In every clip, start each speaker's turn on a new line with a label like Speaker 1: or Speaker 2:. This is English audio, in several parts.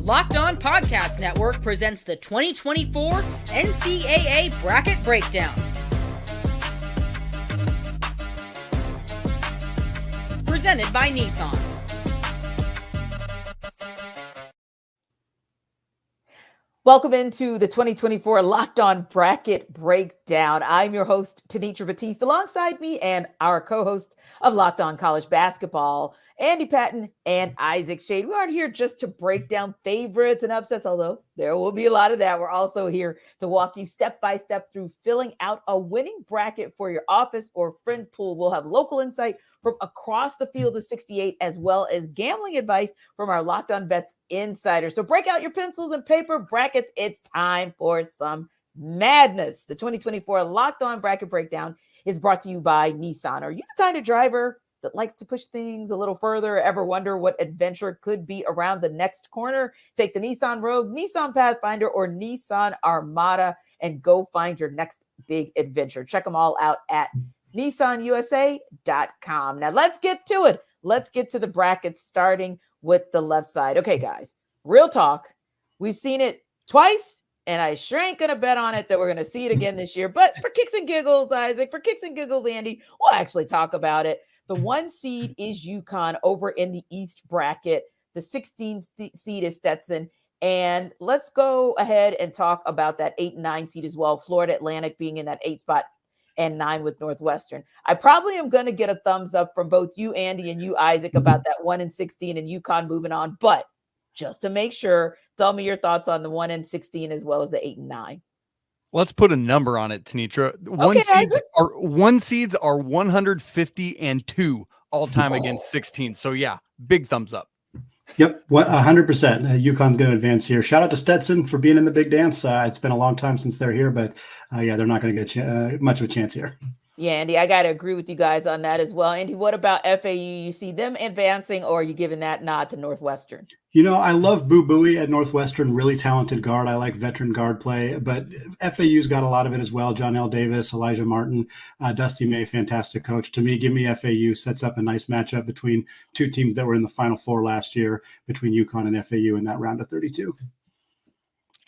Speaker 1: Locked On Podcast Network presents the 2024 NCAA Bracket Breakdown. Presented by Nissan.
Speaker 2: Welcome into the 2024 Locked On Bracket Breakdown. I'm your host, Tenitra Batiste, alongside me and our co-host of Locked On College Basketball, Andy Patton and Isaac Schade. We aren't here just to break down favorites and upsets, although there will be a lot of that. We're also here to walk you step by step through filling out a winning bracket for your office or friend pool. We'll have local insight from across the field of 68, as well as gambling advice from our Locked On Bets insider. So break out your pencils and paper brackets. It's time for some madness. The 2024 Locked On Bracket Breakdown is brought to you by Nissan. Are you the kind of driver that likes to push things a little further? Ever wonder what adventure could be around the next corner? Take the Nissan Rogue, Nissan Pathfinder, or Nissan Armada and go find your next big adventure. Check them all out at nissanusa.com. Now let's get to it. Let's get to the brackets, starting with the left side. Okay, guys, real talk. We've seen it twice, and I sure ain't going to bet on it that we're going to see it again this year. But for kicks and giggles, Isaac, for kicks and giggles, Andy, we'll actually talk about it. The 1 seed is UConn over in the East bracket. The 16 seed is Stetson. And let's go ahead and talk about that 8 and 9 seed as well. Florida Atlantic being in that 8 spot and 9 with Northwestern. I probably am going to get a thumbs up from both you, Andy, and you, Isaac, about that 1 and 16 and UConn moving on. But just to make sure, tell me your thoughts on the 1 and 16 as well as the 8 and 9.
Speaker 3: Let's put a number on it, Tenitra. One seeds are 150 and 2 all time against 16. So yeah, big thumbs up.
Speaker 4: Yep, 100%. UConn's going to advance here. Shout out to Stetson for being in the big dance. It's been a long time since they're here, but yeah, they're not going to get much of a chance here.
Speaker 2: Yeah, Andy, I got to agree with you guys on that as well. Andy, what about FAU? You see them advancing, or are you giving that nod to Northwestern?
Speaker 4: You know, I love Boo Buie at Northwestern, really talented guard. I like veteran guard play, but FAU's got a lot of it as well. John L. Davis, Elijah Martin, Dusty May, fantastic coach. To me, give me FAU. Sets up a nice matchup between two teams that were in the Final Four last year, between UConn and FAU in that round of 32.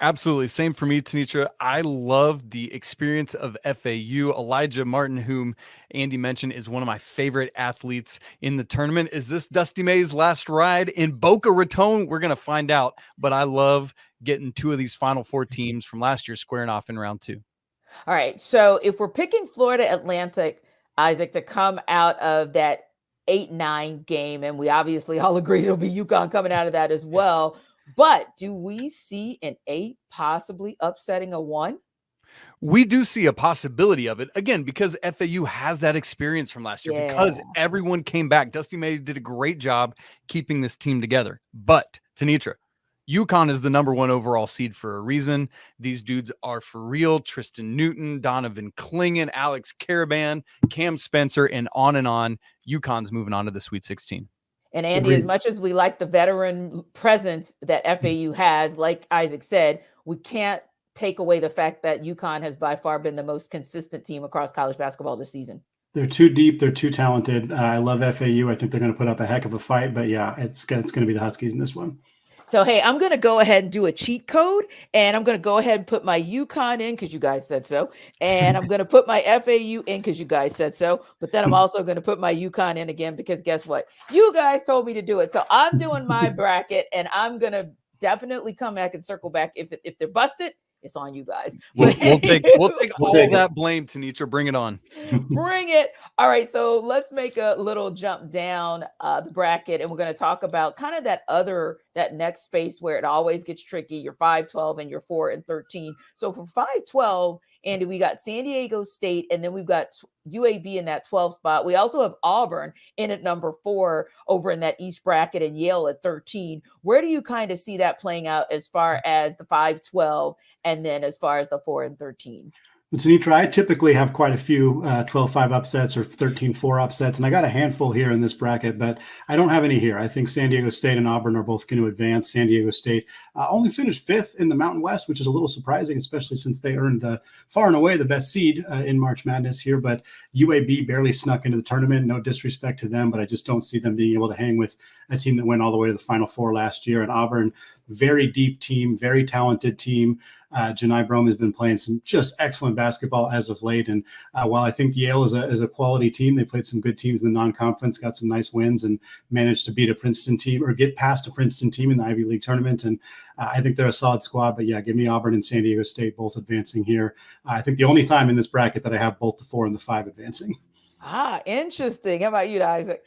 Speaker 3: Absolutely. Same for me, Tenitra. I love the experience of FAU. Elijah Martin, whom Andy mentioned, is one of my favorite athletes in the tournament. Is this Dusty May's last ride in Boca Raton? We're going to find out, but I love getting 2 of these Final Four teams from last year squaring off in round 2.
Speaker 2: All right. So if we're picking Florida Atlantic, Isaac, to come out of that 8-9 game, and we obviously all agree it'll be UConn coming out of that as well. But do we see an 8 possibly upsetting a 1?
Speaker 3: We do see a possibility of it, again, because FAU has that experience from last year, because everyone came back. Dusty May did a great job keeping this team together. But, Tenitra, UConn is the number 1 overall seed for a reason. These dudes are for real. Tristan Newton, Donovan Clingan, Alex Caravan, Cam Spencer, and on. UConn's moving on to the Sweet 16.
Speaker 2: And Andy, as much as we like the veteran presence that FAU has, like Isaac said, we can't take away the fact that UConn has by far been the most consistent team across college basketball this season.
Speaker 4: They're too deep. They're too talented. I love FAU. I think they're going to put up a heck of a fight. But yeah, it's going to be the Huskies in this one.
Speaker 2: So, hey, I'm going to go ahead and do a cheat code, and I'm going to go ahead and put my UConn in because you guys said so. And I'm going to put my FAU in because you guys said so. But then I'm also going to put my UConn in again because guess what? You guys told me to do it. So I'm doing my bracket, and I'm going to definitely come back and circle back. If they're busted, it's on you guys.
Speaker 3: We'll take all that blame, Tenitra. Bring it on.
Speaker 2: Bring it. All right. So let's make a little jump down the bracket, and we're going to talk about kind of that next space where it always gets tricky. Your 5-12 and your 4 and 13. So for 5-12, Andy, we got San Diego State, and then we've got UAB in that 12 spot. We also have Auburn in at number 4 over in that East bracket, and Yale at 13. Where do you kind of see that playing out as far as the 5-12 and then as far as the 4 and 13?
Speaker 4: Tenitra, I typically have quite a few 12-5 upsets or 13-4 upsets, and I got a handful here in this bracket, but I don't have any here. I think San Diego State and Auburn are both going to advance. San Diego State only finished 5th in the Mountain West, which is a little surprising, especially since they earned far and away the best seed in March Madness here, but UAB barely snuck into the tournament. No disrespect to them, but I just don't see them being able to hang with a team that went all the way to the Final Four last year. And Auburn, very deep team, very talented team. Janai Brome has been playing some just excellent basketball as of late. And while I think Yale is a quality team, they played some good teams in the non-conference, got some nice wins, and managed to beat a Princeton team or get past a Princeton team in the Ivy League tournament. And I think they're a solid squad. But yeah, give me Auburn and San Diego State both advancing here. I think the only time in this bracket that I have both the 4 and the 5 advancing.
Speaker 2: Interesting. How about you, Isaac?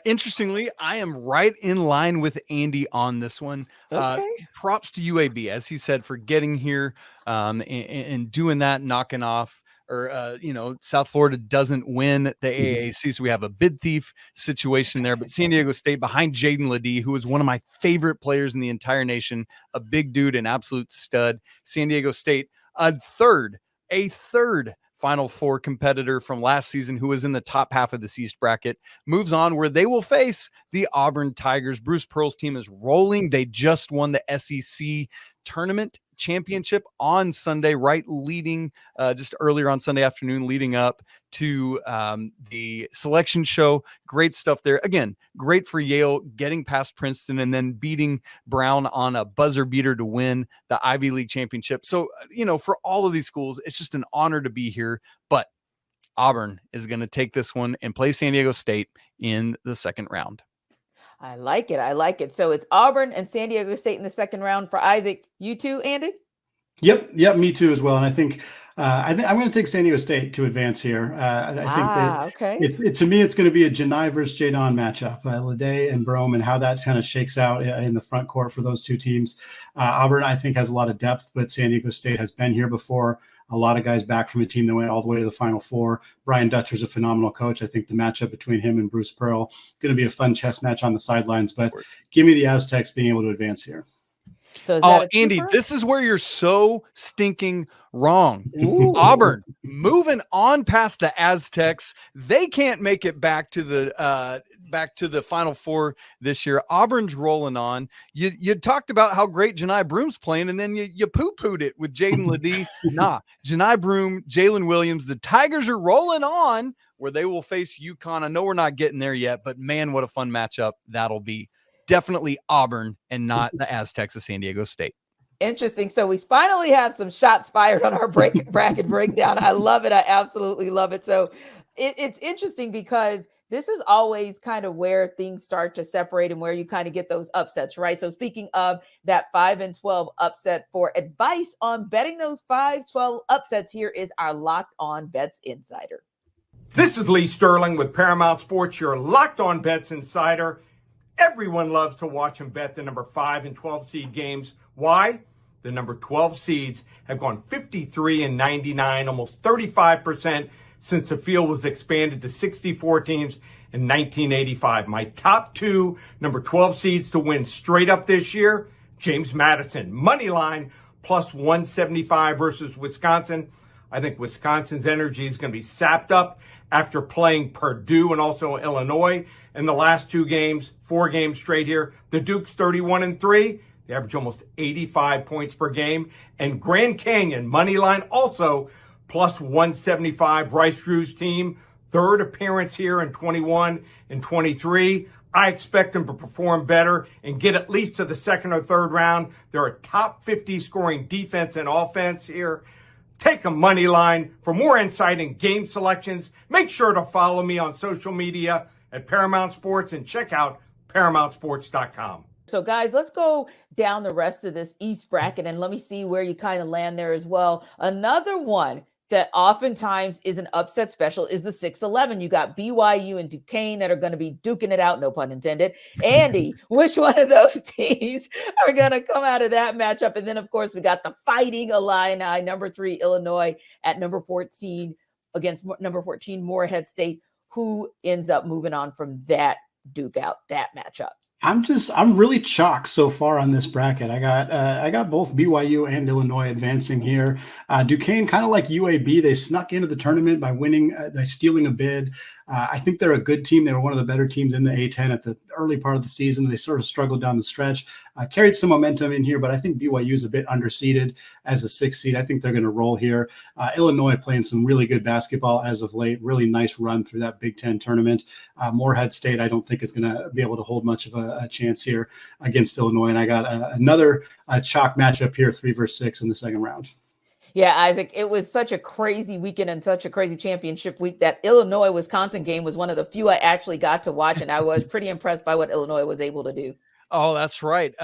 Speaker 3: Interestingly, I am right in line with Andy on this one.
Speaker 2: Okay.
Speaker 3: Props to UAB, as he said, for getting here and doing that, knocking off, or, South Florida doesn't win the AAC, so we have a bid thief situation there. But San Diego State behind Jaden Ledee, who is one of my favorite players in the entire nation, a big dude, an absolute stud. San Diego State, a third Final Four competitor from last season who was in the top half of this East bracket, moves on where they will face the Auburn Tigers. Bruce Pearl's team is rolling. They just won the SEC tournament championship on Sunday, leading just earlier on Sunday afternoon, leading up to the selection show. Great stuff there. Again, great for Yale getting past Princeton and then beating Brown on a buzzer beater to win the Ivy League championship. So, for all of these schools, it's just an honor to be here. But Auburn is going to take this one and play San Diego State in the second round.
Speaker 2: I like it. So it's Auburn and San Diego State in the second round for Isaac. You too, Andy?
Speaker 4: Yep, me too as well. And I think I'm going to take San Diego State to advance here. I think to me, it's going to be a Janai versus Jadon matchup, Ledee and Brome, and how that kind of shakes out in the front court for those two teams. Auburn, I think, has a lot of depth, but San Diego State has been here before. A lot of guys back from a team that went all the way to the Final Four. Brian Dutcher's a phenomenal coach. I think the matchup between him and Bruce Pearl going to be a fun chess match on the sidelines. But give me the Aztecs being able to advance here.
Speaker 2: So
Speaker 3: Andy, this is where you're so stinking wrong. Ooh. Auburn moving on past the Aztecs. They can't make it back to the Final Four this year. Auburn's rolling on. You talked about how great Janai Broom's playing, and then you poo-pooed it with Jaden Ledee. Janai Broom, Jalen Williams. The Tigers are rolling on where they will face UConn. I know we're not getting there yet, but man, what a fun matchup that'll be. Definitely Auburn and not the Aztecs of San Diego State.
Speaker 2: Interesting. So we finally have some shots fired on our bracket breakdown. I love it. I absolutely love it. So it's interesting because this is always kind of where things start to separate and where you kind of get those upsets, right? So speaking of that 5-12 upset, for advice on betting those 5-12 upsets, here is our Locked On Bets Insider.
Speaker 5: This is Lee Sterling with Paramount Sports, your Locked On Bets Insider. Everyone loves to watch and bet the number 5 and 12 seed games. Why? The number 12 seeds have gone 53-99, almost 35% since the field was expanded to 64 teams in 1985. My top 2 number 12 seeds to win straight up this year, James Madison, money line, plus 175 versus Wisconsin. I think Wisconsin's energy is going to be sapped up after playing Purdue and also Illinois in the last 4 games straight here. The Duke's 31-3. They average almost 85 points per game. And Grand Canyon, money line also, plus 175. Bryce Drew's team, 3rd appearance here in 21 and 23. I expect them to perform better and get at least to the 2nd or 3rd round. They're a top 50 scoring defense and offense here. Take a money line. For more insight and game selections, make sure to follow me on social media at Paramount Sports and check out ParamountSports.com.
Speaker 2: So guys, let's go down the rest of this East bracket and let me see where you kind of land there as well. Another one that oftentimes is an upset special is the 6-11. You got BYU and Duquesne that are going to be duking it out, no pun intended. Andy, which one of those teams are going to come out of that matchup? And then, of course, we got the Fighting Illini, number 3 Illinois at number 14 against number 14 Morehead State. Who ends up moving on from that duke out, that matchup?
Speaker 4: I'm really chalk so far on this bracket. I got both BYU and Illinois advancing here. Duquesne, kind of like UAB, they snuck into the tournament by winning, by stealing a bid. I think they're a good team. They were one of the better teams in the A10 at the early part of the season. They sort of struggled down the stretch, carried some momentum in here, but I think BYU is a bit underseeded as a 6th seed. I think they're going to roll here. Illinois playing some really good basketball as of late. Really nice run through that Big Ten tournament. Morehead State, I don't think is going to be able to hold much of a chance here against Illinois. And I got another chalk matchup here, 3 versus 6 in the second round.
Speaker 2: Yeah, Isaac, it was such a crazy weekend and such a crazy championship week. That Illinois-Wisconsin game was one of the few I actually got to watch, and I was pretty impressed by what Illinois was able to do.
Speaker 3: Oh, that's right.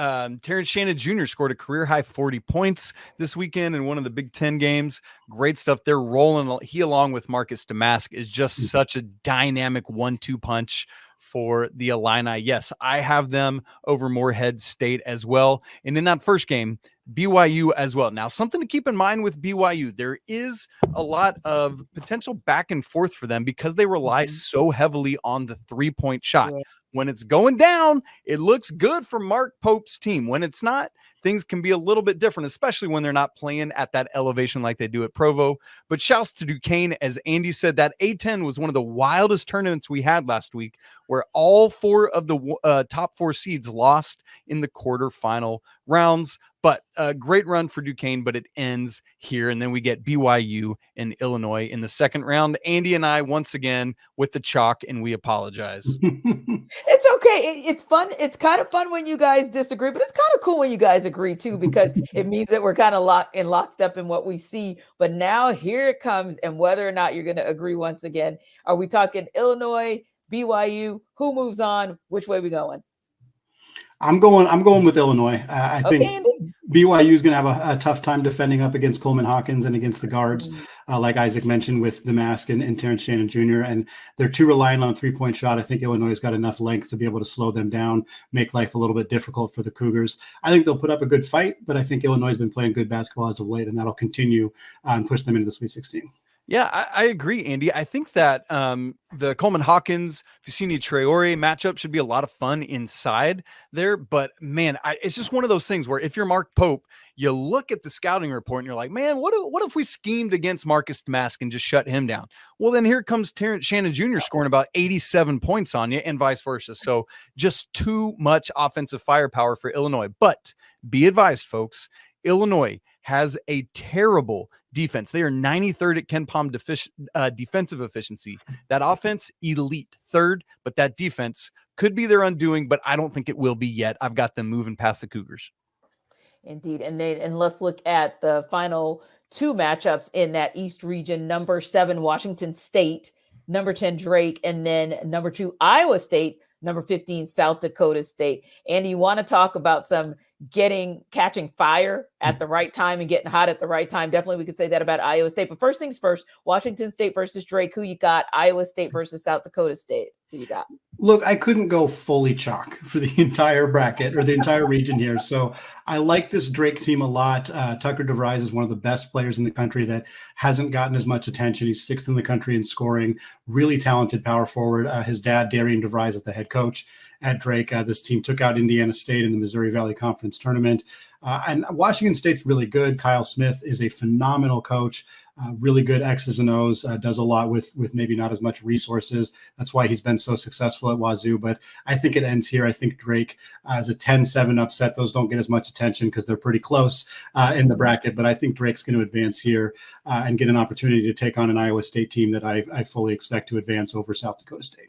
Speaker 3: Terrence Shannon Jr. scored a career-high 40 points this weekend in one of the Big Ten games. Great stuff. They're rolling. He, along with Marcus Damask, is just such a dynamic 1-2 punch for the Illini. Yes, I have them over Morehead State as well. And in that first game, BYU as well. Now, something to keep in mind with BYU, there is a lot of potential back and forth for them because they rely so heavily on the 3-point shot.
Speaker 2: Yeah.
Speaker 3: When it's going down, it looks good for Mark Pope's team. When it's not, things can be a little bit different, especially when they're not playing at that elevation like they do at Provo. But shouts to Duquesne. As Andy said, that A10 was one of the wildest tournaments we had last week, where all 4 of the top 4 seeds lost in the quarterfinal rounds. But a great run for Duquesne, but it ends here. And then we get BYU and Illinois in the second round. Andy and I, once again, with the chalk, and we apologize.
Speaker 2: It's okay. It's fun. It's kind of fun when you guys disagree, but it's kind of cool when you guys agree too, because it means that we're kind of lockstep in what we see. But now here it comes, and whether or not you're going to agree once again, are we talking Illinois, BYU? Who moves on? Which way we going?
Speaker 4: I'm going with Illinois. I think
Speaker 2: Andy.
Speaker 4: BYU is going to have a tough time defending up against Coleman Hawkins and against the guards, like Isaac mentioned, with Damask and Terrence Shannon Jr. And they're too reliant on a 3-point shot. I think Illinois has got enough length to be able to slow them down, make life a little bit difficult for the Cougars. I think they'll put up a good fight, but I think Illinois has been playing good basketball as of late, and that'll continue and push them into the Sweet 16.
Speaker 3: Yeah, I agree, Andy. I think that the Coleman Hawkins, Vicini Traore matchup should be a lot of fun inside there. But man, it's just one of those things where if you're Mark Pope, you look at the scouting report and you're like, man, what if we schemed against Marcus Damask and just shut him down? Well, then here comes Terrence Shannon Jr. scoring about 87 points on you and vice versa. So just too much offensive firepower for Illinois. But be advised, folks, Illinois has a terrible defense. They are 93rd at Ken Palm defensive efficiency. That offense, elite 3rd, but that defense could be their undoing, but I don't think it will be yet. I've got them moving past the Cougars.
Speaker 2: Indeed. And let's look at the final 2 matchups in that East region. Number 7, Washington State, number 10, Drake, and then number 2, Iowa State, number 15, South Dakota State. And you want to talk about some catching fire at the right time and getting hot at the right time. Definitely we could say that about Iowa State. But first things first, Washington State versus Drake. Who you got? Iowa State versus South Dakota State. Who you got?
Speaker 4: Look, I couldn't go fully chalk for the entire bracket or the entire region here. So I like this Drake team a lot. Tucker DeVries is one of the best players in the country that hasn't gotten as much attention. He's 6th in the country in scoring, really talented power forward. His dad, Darian DeVries, is the head coach at Drake. This team took out Indiana State in the Missouri Valley Conference tournament. And Washington State's really good. Kyle Smith is a phenomenal coach, really good X's and O's, does a lot with maybe not as much resources. That's why he's been so successful at Wazoo. But I think it ends here. I think Drake is a 10-7 upset. Those don't get as much attention because they're pretty close in the bracket. But I think Drake's going to advance here and get an opportunity to take on an Iowa State team that I fully expect to advance over South Dakota State.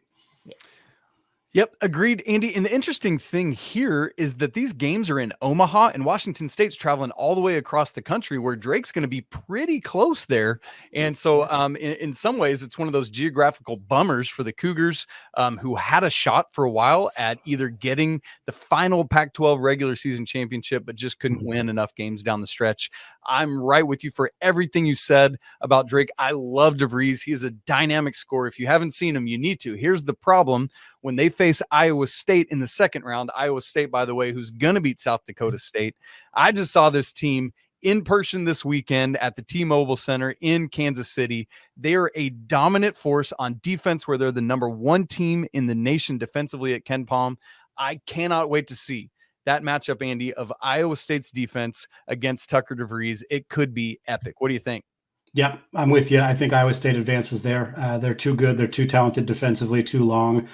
Speaker 3: Yep, agreed, Andy. And the interesting thing here is that these games are in Omaha, and Washington State's traveling all the way across the country, where Drake's going to be pretty close there. And so in some ways, it's one of those geographical bummers for the Cougars, who had a shot for a while at either getting the final Pac-12 regular season championship, but just couldn't win enough games down the stretch. I'm right with you for everything you said about Drake. I love DeVries. He is a dynamic scorer. If you haven't seen him, you need to. Here's the problem. When they face Iowa State in the second round, Iowa State, by the way, who's going to beat South Dakota State. I just saw this team in person this weekend at the T-Mobile Center in Kansas City. They are a dominant force on defense, where they're the number 1 team in the nation defensively at Ken Palm. I cannot wait to see that matchup, Andy, of Iowa State's defense against Tucker DeVries. It could be epic. What do you think?
Speaker 4: Yeah, I'm with you. I think Iowa State advances there. They're too good. They're too talented defensively, too long,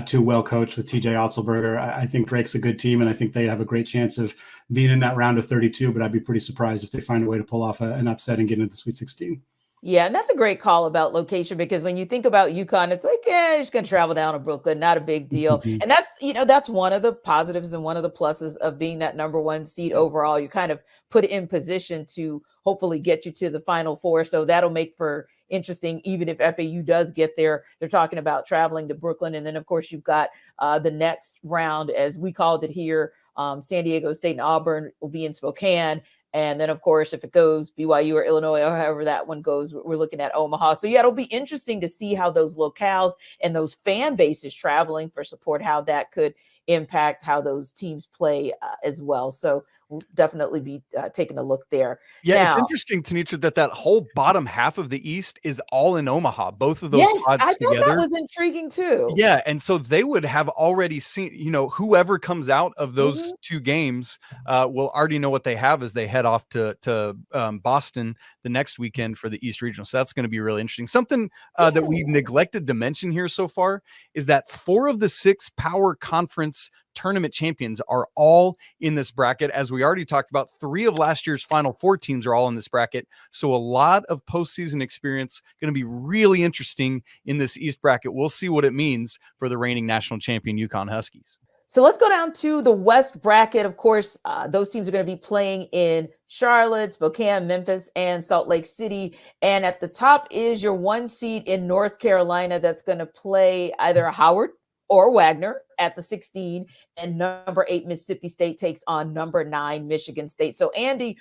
Speaker 4: too well coached with TJ Otzelberger. I think Drake's a good team, and I think they have a great chance of being in that round of 32, but I'd be pretty surprised if they find a way to pull off an upset and get into the Sweet 16.
Speaker 2: Yeah, and that's a great call about location, because when you think about UConn, it's like, yeah, you're just going to travel down to Brooklyn, not a big deal.
Speaker 4: Mhm.
Speaker 2: And that's, that's one of the positives and one of the pluses of being that number one seed overall. You kind of put in position to hopefully get you to the Final Four. So that'll make for interesting, even if FAU does get there. They're talking about traveling to Brooklyn. And then, of course, you've got the next round, as we called it here, San Diego State and Auburn will be in Spokane. And then, of course, if it goes BYU or Illinois, or however that one goes, we're looking at Omaha. So, yeah, it'll be interesting to see how those locales and those fan bases traveling for support, how that could impact how those teams play as well. So we'll definitely be taking a look there.
Speaker 3: Yeah,
Speaker 2: now,
Speaker 3: it's interesting, Tenitra, that whole bottom half of the East is all in Omaha. Both of those
Speaker 2: yes, I thought
Speaker 3: together.
Speaker 2: that was intriguing too.
Speaker 3: Yeah, and so they would have already seen, whoever comes out of those two games will already know what they have as they head off to Boston the next weekend for the East Regional. So that's going to be really interesting. Something that we neglected to mention here so far is that 4 of the 6 power conference tournament champions are all in this bracket. As we already talked about, 3 of last year's Final Four teams are all in this bracket. So a lot of postseason experience, going to be really interesting in this East bracket. We'll see what it means for the reigning national champion UConn Huskies.
Speaker 2: So let's go down to the West bracket. Of course, those teams are going to be playing in Charlotte, Spokane, Memphis, and Salt Lake City. And at the top is your 1 seed in North Carolina that's going to play either Howard or Wagner at the 16, and number 8 Mississippi State takes on number 9 Michigan State. So Andy,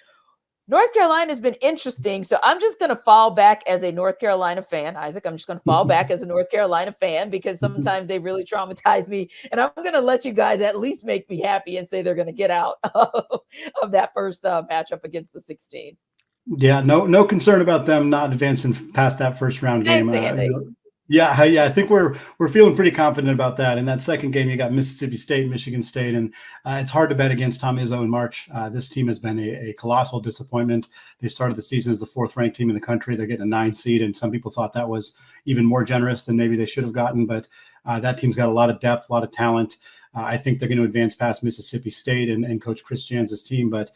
Speaker 2: North Carolina has been interesting. So I'm just going to fall back as a North Carolina fan. Isaac, I'm just going to fall back as a North Carolina fan, because sometimes they really traumatize me. And I'm going to let you guys at least make me happy and say they're going to get out of that first matchup against the 16.
Speaker 4: Yeah, no concern about them not advancing past that first round game. Yeah, I think we're feeling pretty confident about that. In that second game, you got Mississippi State, Michigan State, and it's hard to bet against Tom Izzo in March. This team has been a colossal disappointment. They started the season as the 4th-ranked team in the country. They're getting a 9 seed, and some people thought that was even more generous than maybe they should have gotten. But that team's got a lot of depth, a lot of talent. I think they're going to advance past Mississippi State and Coach Chris Jans' team, but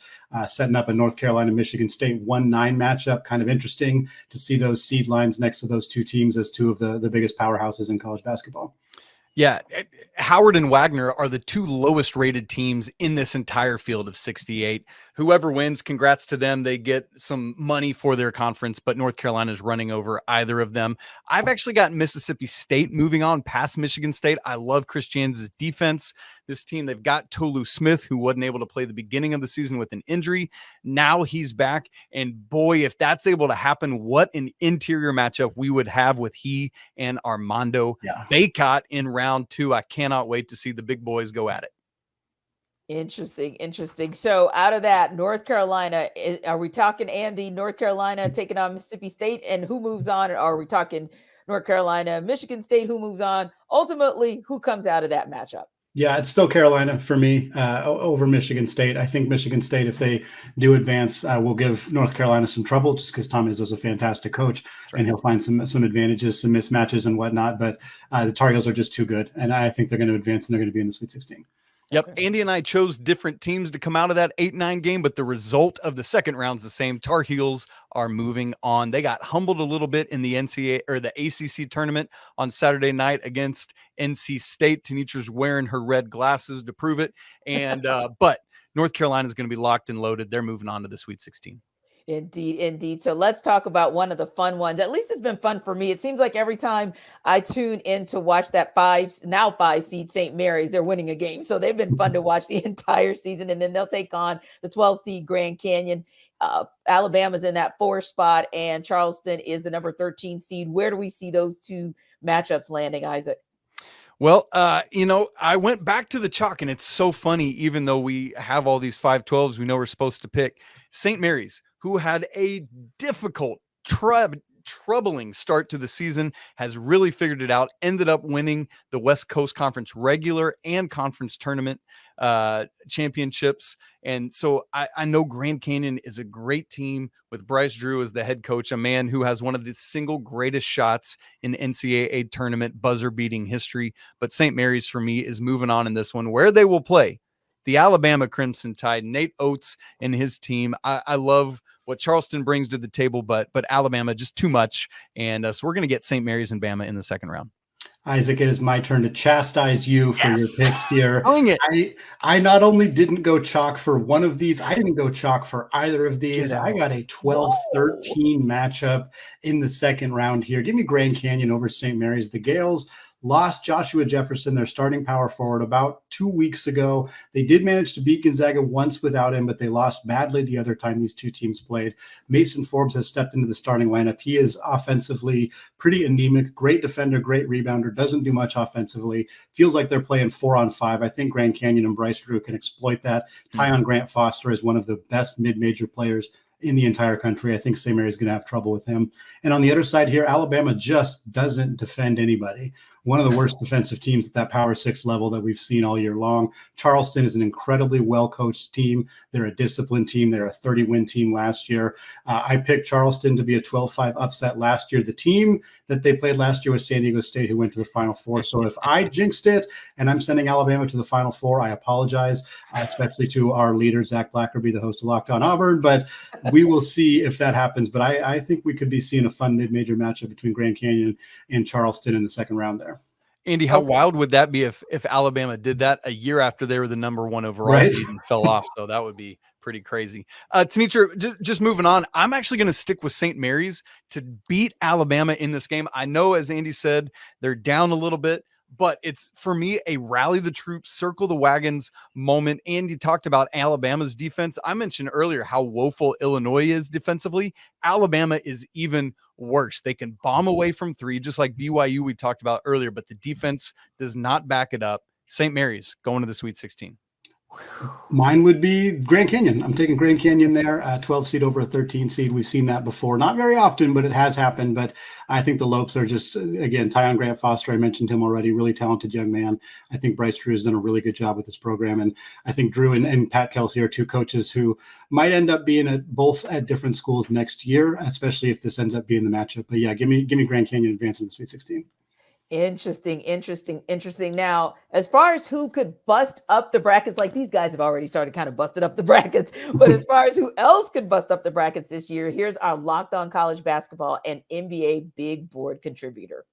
Speaker 4: setting up a North Carolina, Michigan State 1-9 matchup, kind of interesting to see those seed lines next to those 2 teams as 2 of the biggest powerhouses in college basketball.
Speaker 3: Yeah, Howard and Wagner are the 2 lowest rated teams in this entire field of 68. Whoever wins, congrats to them. They get some money for their conference, but North Carolina is running over either of them. I've actually got Mississippi State moving on past Michigan State. I love Chris Jans' defense. This team, they've got Tolu Smith, who wasn't able to play the beginning of the season with an injury. Now he's back. And boy, if that's able to happen, what an interior matchup we would have with he and Armando Baycott in round 2. I cannot wait to see the big boys go at it.
Speaker 2: Interesting. So out of that, North Carolina, are we talking, Andy, North Carolina taking on Mississippi State, and who moves on? Or are we talking North Carolina, Michigan State, who moves on? Ultimately, who comes out of that matchup?
Speaker 4: Yeah, it's still Carolina for me over Michigan State. I think Michigan State, if they do advance, will give North Carolina some trouble, just because Tom is a fantastic coach, and he'll find some advantages, some mismatches and whatnot. But the Tar Heels are just too good, and I think they're going to advance, and they're going to be in the Sweet 16.
Speaker 3: Yep. Okay. Andy and I chose different teams to come out of that 8-9 game, but the result of the second round's the same. Tar Heels are moving on. They got humbled a little bit in the NCAA or the ACC tournament on Saturday night against NC State. Tenitra's wearing her red glasses to prove it. And, but North Carolina is going to be locked and loaded. They're moving on to the Sweet 16.
Speaker 2: Indeed. So let's talk about one of the fun ones. At least it's been fun for me. It seems like every time I tune in to watch that 5 seed St. Mary's, they're winning a game. So they've been fun to watch the entire season. And then they'll take on the 12 seed Grand Canyon. Alabama's in that 4 spot, and Charleston is the number 13 seed. Where do we see those 2 matchups landing, Isaac?
Speaker 3: Well, I went back to the chalk, and it's so funny, even though we have all these 5-12s we know we're supposed to pick. St. Mary's, who had a difficult troubling start to the season, has really figured it out, ended up winning the West Coast Conference regular and conference tournament championships. And so I know Grand Canyon is a great team with Bryce Drew as the head coach, a man who has one of the single greatest shots in NCAA tournament buzzer beating history. But St. Mary's for me is moving on in this one, where they will play the Alabama Crimson Tide. Nate Oates and his team. I love what Charleston brings to the table, but Alabama just too much. And so we're going to get St. Mary's and Bama in the second round.
Speaker 4: Isaac, it is my turn to chastise you for your picks here.
Speaker 3: Dang it.
Speaker 4: I not only didn't go chalk for one of these, I didn't go chalk for either of these. I got a 12-13 matchup in the second round here. Give me Grand Canyon over St. Mary's. The Gales lost Joshua Jefferson, their starting power forward, about 2 weeks ago. They did manage to beat Gonzaga once without him, but they lost badly the other time these two teams played. Mason Forbes has stepped into the starting lineup. He is offensively pretty anemic, great defender, great rebounder, doesn't do much offensively. Feels like they're playing 4-on-5. I think Grand Canyon and Bryce Drew can exploit that. Tyon Grant Foster is one of the best mid-major players in the entire country. I think St. Mary's going to have trouble with him. And on the other side here, Alabama just doesn't defend anybody. One of the worst defensive teams at that Power 6 level that we've seen all year long. Charleston is an incredibly well-coached team. They're a disciplined team. They're a 30-win team last year. I picked Charleston to be a 12-5 upset last year. The team that they played last year was San Diego State, who went to the Final Four. So if I jinxed it and I'm sending Alabama to the Final Four, I apologize, especially to our leader, Zach Blackerby, the host of Locked On Auburn. But we will see if that happens. But I think we could be seeing a fun mid-major matchup between Grand Canyon and Charleston in the second round there.
Speaker 3: Andy, how wild would that be if Alabama did that a year after they were the number one overall seed and fell off? So that would be pretty crazy. Tenitra, just moving on, I'm actually going to stick with St. Mary's to beat Alabama in this game. I know, as Andy said, they're down a little bit, but it's, for me, a rally the troops, circle the wagons moment. Andy talked about Alabama's defense. I mentioned earlier how woeful Illinois is defensively. Alabama is even worse. They can bomb away from three, just like BYU we talked about earlier, but the defense does not back it up. St. Mary's going to the Sweet 16.
Speaker 4: Mine would be Grand Canyon. I'm taking Grand Canyon there, 12 seed over a 13 seed. We've seen that before. Not very often, but it has happened. But I think the Lopes are just, again, Tyon Grant Foster, I mentioned him already, really talented young man. I think Bryce Drew has done a really good job with this program. And I think Drew and Pat Kelsey are two coaches who might end up being both at different schools next year, especially if this ends up being the matchup. But yeah, give me Grand Canyon advancing to the Sweet 16.
Speaker 2: Interesting. Now, as far as who could bust up the brackets, like these guys have already started kind of busted up the brackets, but as far as who else could bust up the brackets this year, here's our Locked On College Basketball and NBA Big Board contributor.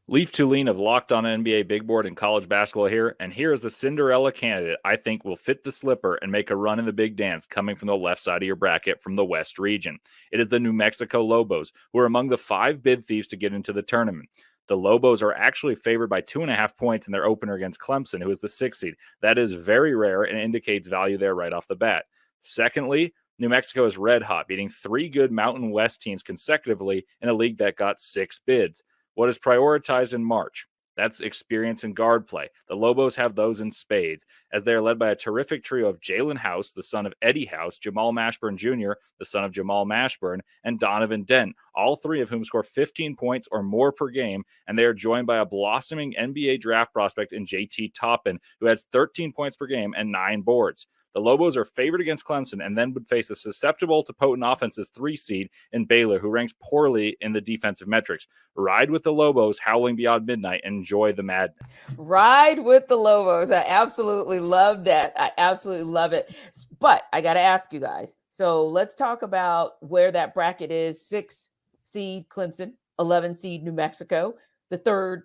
Speaker 6: Leaf Tulane of Locked On NBA Big Board and College Basketball here, and here is the Cinderella candidate I think will fit the slipper and make a run in the big dance coming from the left side of your bracket from the West region. It is the New Mexico Lobos, who are among the 5 bid thieves to get into the tournament. The Lobos are actually favored by 2.5 points in their opener against Clemson, who is the 6th seed. That is very rare and indicates value there right off the bat. Secondly, New Mexico is red hot, beating 3 good Mountain West teams consecutively in a league that got 6 bids. What is prioritized in March? That's experience and guard play. The Lobos have those in spades, as they are led by a terrific trio of Jalen House, the son of Eddie House, Jamal Mashburn Jr., the son of Jamal Mashburn, and Donovan Dent, all 3 of whom score 15 points or more per game, and they are joined by a blossoming NBA draft prospect in JT Toppin, who has 13 points per game and 9 boards. The Lobos are favored against Clemson and then would face a susceptible to potent offense's 3 seed in Baylor, who ranks poorly in the defensive metrics. Ride with the Lobos, howling beyond midnight, and enjoy the madness.
Speaker 2: Ride with the Lobos. I absolutely love that. I absolutely love it. But I got to ask you guys. So let's talk about where that bracket is. 6 seed Clemson, 11 seed New Mexico, the 3rd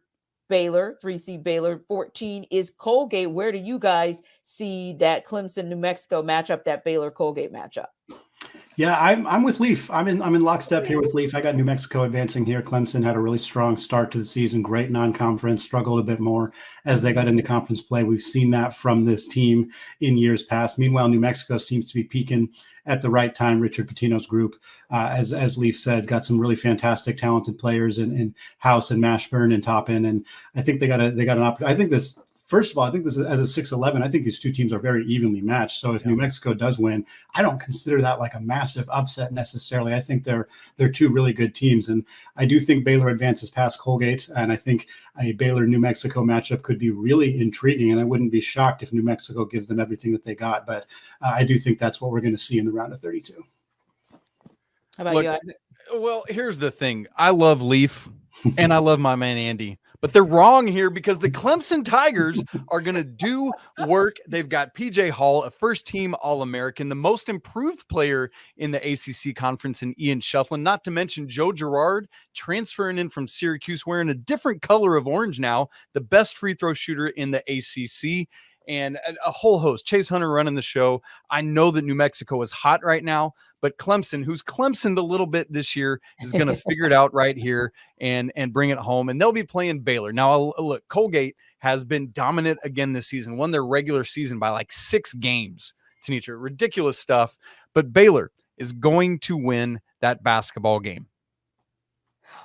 Speaker 2: Baylor, 3 seed Baylor, 14 is Colgate. Where do you guys see that Clemson New Mexico matchup, that Baylor Colgate matchup?
Speaker 4: Yeah, I'm with Leaf. I'm in lockstep here with Leaf. I got New Mexico advancing here. Clemson had a really strong start to the season, great non-conference, struggled a bit more as they got into conference play. We've seen that from this team in years past. Meanwhile, New Mexico seems to be peaking at the right time. Richard Pitino's group, as Leaf said, got some really fantastic, talented players in House and Mashburn and Toppin, and I think they got an opportunity. I think this first of all, I think this is as a 6-11. I think these two teams are very evenly matched. So if New Mexico does win, I don't consider that like a massive upset necessarily. I think they're two really good teams. And I do think Baylor advances past Colgate. And I think a Baylor-New Mexico matchup could be really intriguing. And I wouldn't be shocked if New Mexico gives them everything that they got. But I do think that's what we're going to see in the round of 32.
Speaker 2: How about you, Isaac?
Speaker 3: Well, here's the thing. I love Leaf and I love my man Andy, but they're wrong here because the Clemson Tigers are going to do work. They've got PJ Hall, a first-team All-American, the most improved player in the ACC conference, in Ian Shufflin, not to mention Joe Girard transferring in from Syracuse, wearing a different color of orange now, the best free throw shooter in the ACC. And a whole host. Chase Hunter running the show. I know that New Mexico is hot right now, but Clemson, who's Clemsoned a little bit this year, is going to figure it out right here and bring it home. And they'll be playing Baylor. Now, look, Colgate has been dominant again this season, won their regular season by like 6 games. Tenitra, ridiculous stuff. But Baylor is going to win that basketball game.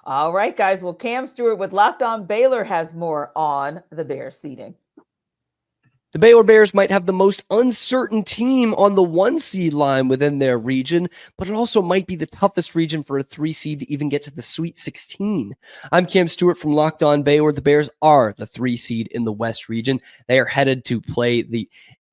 Speaker 2: All right, guys. Well, Cam Stewart with Locked On Baylor has more on the Bears seeding.
Speaker 7: The Baylor Bears might have the most uncertain team on the 1 seed line within their region, but it also might be the toughest region for a 3 seed to even get to the Sweet 16. I'm Cam Stewart from Locked On Baylor. The Bears are the 3 seed in the West region. They are headed to play the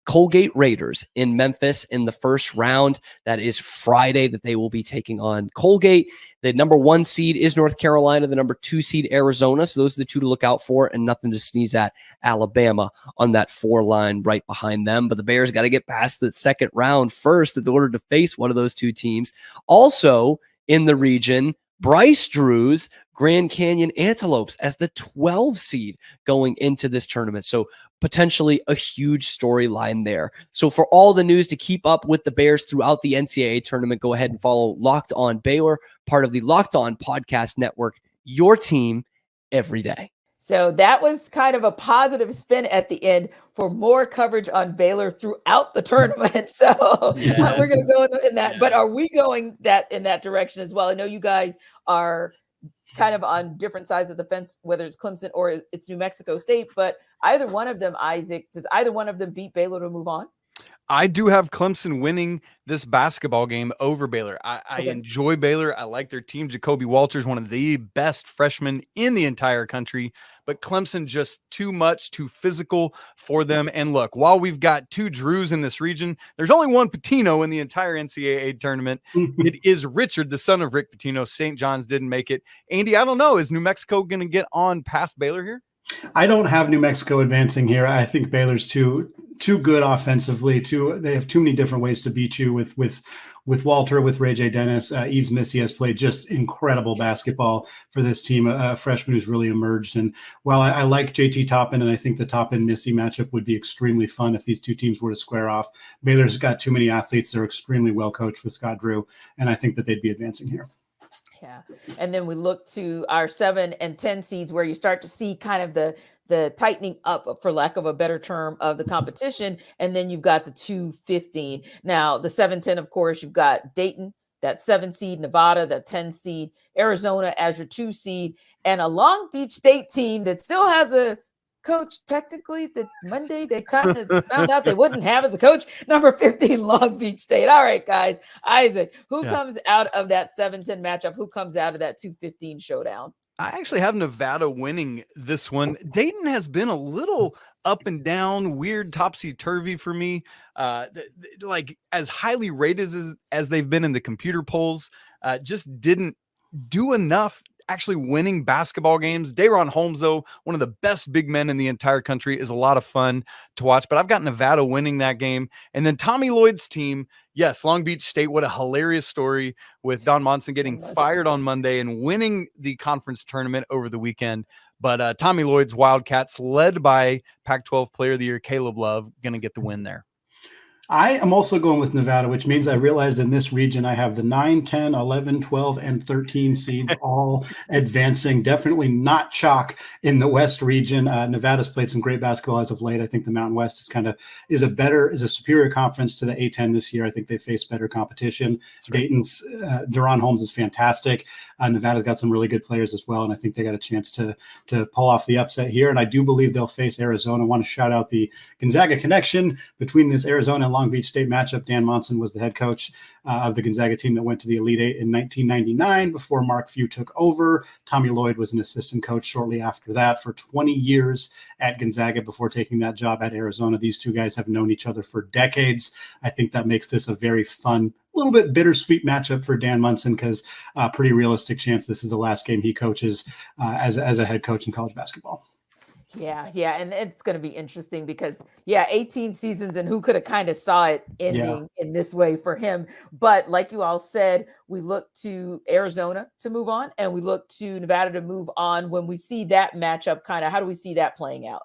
Speaker 7: Colgate Raiders in Memphis in the first round. That is Friday that they will be taking on Colgate. The number 1 seed is North Carolina, the number 2 seed Arizona. So those are the two to look out for, and nothing to sneeze at. Alabama on that 4 line right behind them. But the Bears got to get past the second round first in order to face one of those two teams. Also in the region, Bryce Drew's Grand Canyon Antelopes as the 12 seed going into this tournament. So potentially a huge storyline there. So for all the news to keep up with the Bears throughout the NCAA tournament, go ahead and follow Locked On Baylor, part of the Locked On Podcast Network, your team every day.
Speaker 2: So that was kind of a positive spin at the end for more coverage on Baylor throughout the tournament. So we're going to go in that. But are we going in that direction as well? I know you guys are kind of on different sides of the fence, whether it's Clemson or it's New Mexico State, but either one of them, Isaac, does either one of them beat Baylor to move on?
Speaker 3: I do have Clemson winning this basketball game over Baylor. I enjoy Baylor. I like their team. Jacoby Walters, one of the best freshmen in the entire country, but Clemson just too much, too physical for them. And look, while we've got 2 Drews in this region, there's only 1 Pitino in the entire NCAA tournament. It is Richard, the son of Rick Pitino. St. John's didn't make it. Andy, I don't know. Is New Mexico going to get on past Baylor here?
Speaker 4: I don't have New Mexico advancing here. I think Baylor's too good offensively. They have too many different ways to beat you with Walter, with Ray J. Dennis. Eves Missy has played just incredible basketball for this team, a freshman who's really emerged. And while I like JT Toppin, and I think the Toppin-Missy matchup would be extremely fun if these two teams were to square off, Baylor's got too many athletes. They're extremely well coached with Scott Drew, and I think that they'd be advancing here.
Speaker 2: Yeah. And then we look to our 7 and 10 seeds where you start to see kind of the tightening up, for lack of a better term, of the competition. And then you've got the 2-15. Now, the 7-10, of course, you've got Dayton, that 7 seed, Nevada, that 10 seed, Arizona as your 2 seed, and a Long Beach State team that still has a coach. Technically, that Monday they kind of found out they wouldn't have as a coach, number 15 Long Beach State. All right, guys. Isaac, who comes out of that 7-10 matchup? Who comes out of that 2-15 showdown?
Speaker 3: I actually have Nevada winning this one. Dayton has been a little up and down, weird, topsy-turvy for me. Like as highly rated as they've been in the computer polls, just didn't do enough actually winning basketball games. Dayron Holmes, though, one of the best big men in the entire country, is a lot of fun to watch. But I've got Nevada winning that game. And then Tommy Lloyd's team, yes, Long Beach State, what a hilarious story with Don Monson getting fired on Monday and winning the conference tournament over the weekend. But Tommy Lloyd's Wildcats, led by Pac-12 Player of the Year Caleb Love, going to get the win there.
Speaker 4: I am also going with Nevada, which means I realized in this region I have the 9, 10, 11, 12, and 13 seeds all advancing. Definitely not chalk in the West region. Nevada's played some great basketball as of late. I think the Mountain West is a superior conference to the A10 this year. I think they face better competition. Right. Dayton's Deron Holmes is fantastic. Nevada's got some really good players as well, and I think they got a chance to pull off the upset here. And I do believe they'll face Arizona. I want to shout out the Gonzaga connection between this Arizona and Long Beach State matchup. Dan Monson was the head coach of the Gonzaga team that went to the Elite Eight in 1999 before Mark Few took over. Tommy Lloyd was an assistant coach shortly after that for 20 years at Gonzaga before taking that job at Arizona. These two guys have known each other for decades. I think that makes this a very fun, a little bit bittersweet matchup for Dan Munson because pretty realistic chance this is the last game he coaches as a head coach in college basketball.
Speaker 2: Yeah. And it's going to be interesting because, 18 seasons and who could have kind of saw it ending in this way for him. But like you all said, we look to Arizona to move on and we look to Nevada to move on. When we see that matchup, kind of how do we see that playing out?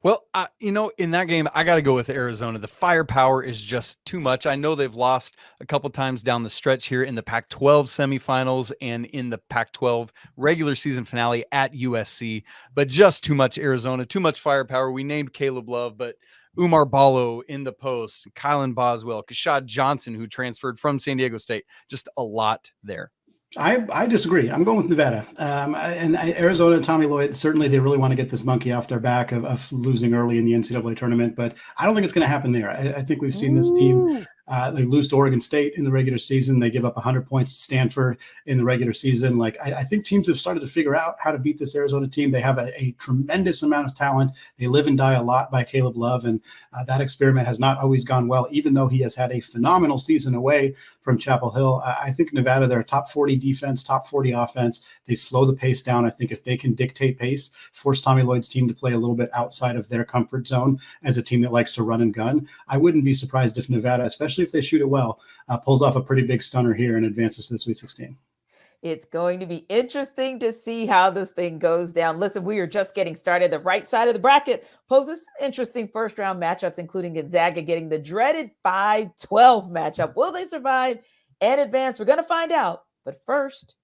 Speaker 3: Well, in that game, I got to go with Arizona. The firepower is just too much. I know they've lost a couple times down the stretch here in the Pac-12 semifinals and in the Pac-12 regular season finale at USC, but just too much Arizona, too much firepower. We named Caleb Love, but Umar Ballo in the post, Kylan Boswell, Kashad Johnson, who transferred from San Diego State, just a lot there.
Speaker 4: I disagree. I'm going with Nevada. And Arizona, Tommy Lloyd, certainly they really want to get this monkey off their back of losing early in the NCAA tournament, but I don't think it's going to happen there. I think we've seen this team. They lose to Oregon State in the regular season. They give up 100 points to Stanford in the regular season. I think teams have started to figure out how to beat this Arizona team. They have a tremendous amount of talent. They live and die a lot by Caleb Love, and that experiment has not always gone well, even though he has had a phenomenal season away from Chapel Hill. I think Nevada, they're a top 40 defense, top 40 offense. They slow the pace down. I think if they can dictate pace, force Tommy Lloyd's team to play a little bit outside of their comfort zone as a team that likes to run and gun, I wouldn't be surprised if Nevada, especially if they shoot it well, pulls off a pretty big stunner here and advances to the Sweet 16.
Speaker 2: It's going to be interesting to see how this thing goes down. Listen, we are just getting started. The right side of the bracket poses interesting first-round matchups, including Gonzaga getting the dreaded 5-12 matchup. Will they survive and advance? We're going to find out. But first,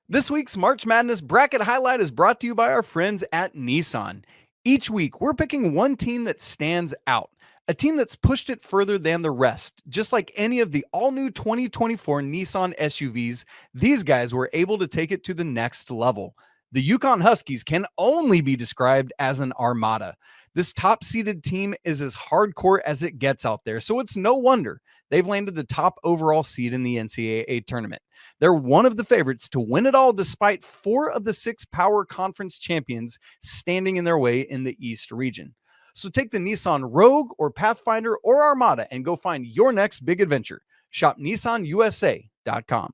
Speaker 3: this week's March Madness bracket highlight is brought to you by our friends at Nissan. Each week, we're picking one team that stands out. A team that's pushed it further than the rest. Just like any of the all-new 2024 Nissan SUVs, these guys were able to take it to the next level. The UConn Huskies can only be described as an armada. This top-seeded team is as hardcore as it gets out there, so it's no wonder they've landed the top overall seed in the NCAA tournament. They're one of the favorites to win it all despite 4 of the 6 power conference champions standing in their way in the East region. So take the Nissan Rogue or Pathfinder or Armada and go find your next big adventure. Shop nissanusa.com.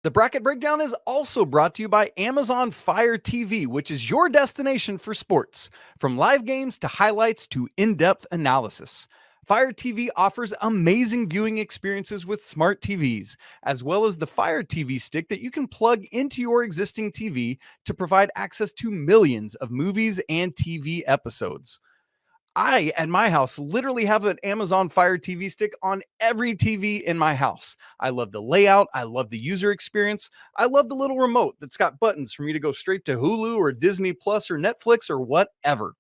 Speaker 3: The bracket breakdown is also brought to you by Amazon Fire TV, which is your destination for sports. From live games to highlights to in-depth analysis. Fire TV offers amazing viewing experiences with smart TVs, as well as the Fire TV stick that you can plug into your existing TV to provide access to millions of movies and TV episodes. I, at my house, literally have an Amazon Fire TV stick on every TV in my house. I love the layout. I love the user experience. I love the little remote that's got buttons for me to go straight to Hulu or Disney Plus or Netflix or whatever.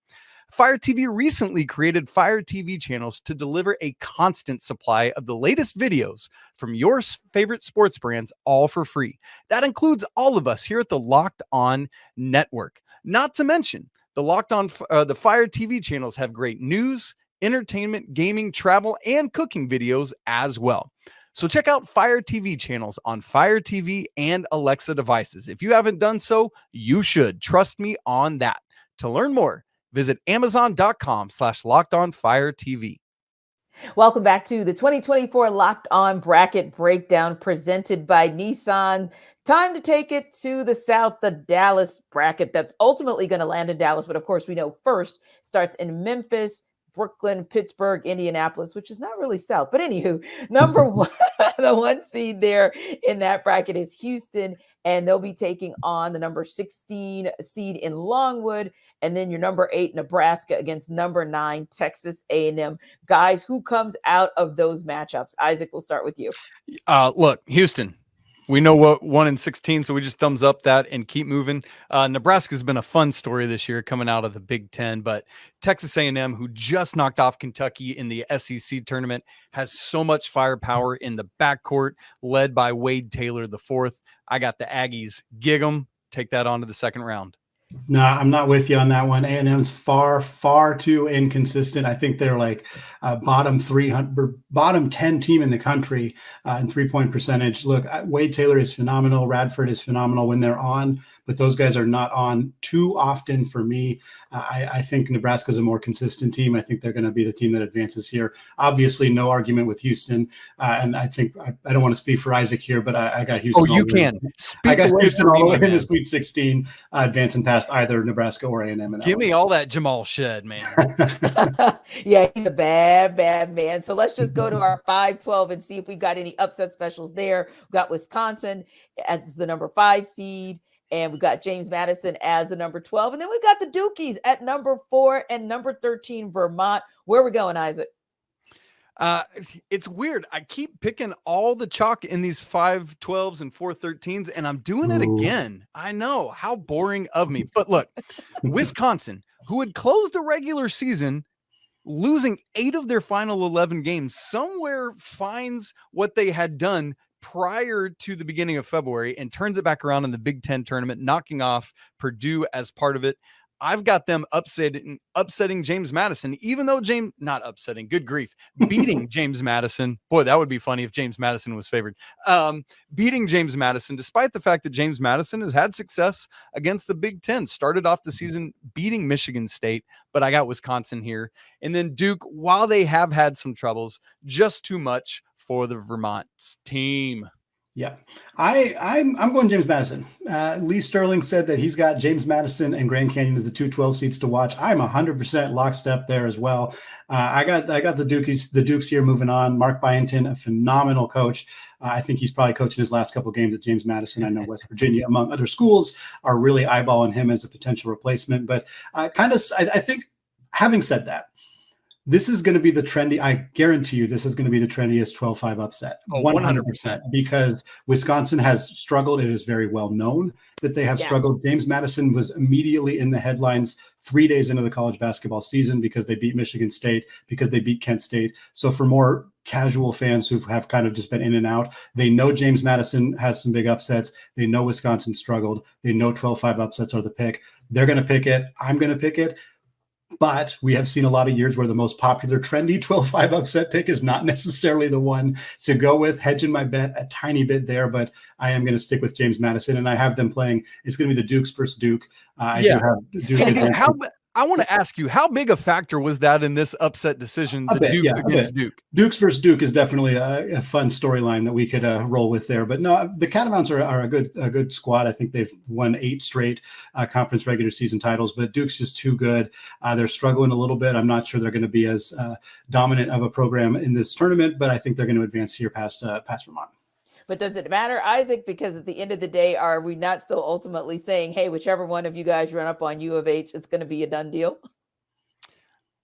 Speaker 3: Fire TV recently created Fire TV channels to deliver a constant supply of the latest videos from your favorite sports brands, all for free. That includes all of us here at the Locked On Network. Not to mention, the Fire TV channels have great news, entertainment, gaming, travel, and cooking videos as well. So check out Fire TV channels on Fire TV and Alexa devices. If you haven't done so, you should. Trust me on that. To learn more, visit amazon.com/LockedOnFireTV.
Speaker 2: Welcome back to the 2024 Locked On Bracket Breakdown presented by Nissan. Time to take it to the South, the Dallas bracket that's ultimately going to land in Dallas. But of course, we know first starts in Memphis, Brooklyn, Pittsburgh, Indianapolis, which is not really South. But anywho, number one, the 1 seed there in that bracket is Houston, and they'll be taking on the number 16 seed in Longwood. and then your number 8 Nebraska against number 9 Texas A&M. Guys, who comes out of those matchups? Isaac, we'll start with you.
Speaker 3: Look, Houston. We know what 1-16, so we just thumbs up that and keep moving. Nebraska's been a fun story this year coming out of the Big Ten, but Texas A&M, who just knocked off Kentucky in the SEC tournament, has so much firepower in the backcourt, led by Wade Taylor IV. I got the Aggies. Gig 'em. Take that on to the second round.
Speaker 4: No, I'm not with you on that one. A&M's far too inconsistent. I think they're like bottom 10 team in the country in 3-point percentage. Look, Wade Taylor is phenomenal. Radford is phenomenal when they're on, but those guys are not on too often for me. I think Nebraska's a more consistent team. I think they're going to be the team that advances here. Obviously, no argument with Houston. And I think I don't want to speak for Isaac here, but I got Houston.
Speaker 3: Oh, you can.
Speaker 4: I got Houston all the way in the Sweet 16, advancing past either Nebraska or A&M.
Speaker 3: Give me all that Jamal Shed, man.
Speaker 2: Yeah, he's a bad man. So let's just go to our 5-12 and see if we got any upset specials there. We got Wisconsin as the number 5 seed. And we got James Madison as the number 12. And then we got the Dukies at number 4 and number 13, Vermont. Where are we going, Isaac?
Speaker 3: It's weird. I keep picking all the chalk in these 5-12s and 4-13s, and I'm doing it again. I know, how boring of me. But look, Wisconsin, who had closed the regular season, losing 8 of their final 11 games, somewhere finds what they had done prior to the beginning of February and turns it back around in the Big Ten tournament, knocking off Purdue as part of it. I've got them upsetting James Madison, even though not upsetting, good grief, beating James Madison. Boy, that would be funny if James Madison was favored. Beating James Madison, despite the fact that James Madison has had success against the Big Ten, started off the season beating Michigan State, but I got Wisconsin here. And then Duke, while they have had some troubles, just too much for the Vermont team.
Speaker 4: Yeah, I'm going James Madison. Lee Sterling said that he's got James Madison and Grand Canyon as the 2-12 seeds to watch. I'm 100% lockstep there as well. I got the Dukes here moving on. Mark Byington, a phenomenal coach. I think he's probably coaching his last couple of games at James Madison. I know West Virginia, among other schools, are really eyeballing him as a potential replacement. But I think, having said that, this is going to be the trendy. I guarantee you, this is going to be the trendiest 12-5 upset. 100%, because Wisconsin has struggled. It is very well known that they have struggled. James Madison was immediately in the headlines 3 days into the college basketball season because they beat Michigan State, because they beat Kent State. So for more casual fans who have kind of just been in and out, they know James Madison has some big upsets. They know Wisconsin struggled. They know 12-5 upsets are the pick. They're going to pick it. I'm going to pick it. But we have seen a lot of years where the most popular, trendy 12-5 upset pick is not necessarily the one to go with. Hedging my bet a tiny bit there, but I am going to stick with James Madison, and I have them playing. It's going to be the Dukes versus Duke. I do have Duke.
Speaker 3: I want to ask you, how big a factor was that in this upset decision, Duke against Duke?
Speaker 4: Dukes versus Duke is definitely a fun storyline that we could roll with there. But no, the Catamounts are a good squad. I think they've won 8 straight conference regular season titles, but Duke's just too good. They're struggling a little bit. I'm not sure they're going to be as dominant of a program in this tournament, but I think they're going to advance here past Vermont.
Speaker 2: But does it matter, Isaac? Because at the end of the day, are we not still ultimately saying, hey, whichever one of you guys run up on U of H, it's going to be a done deal?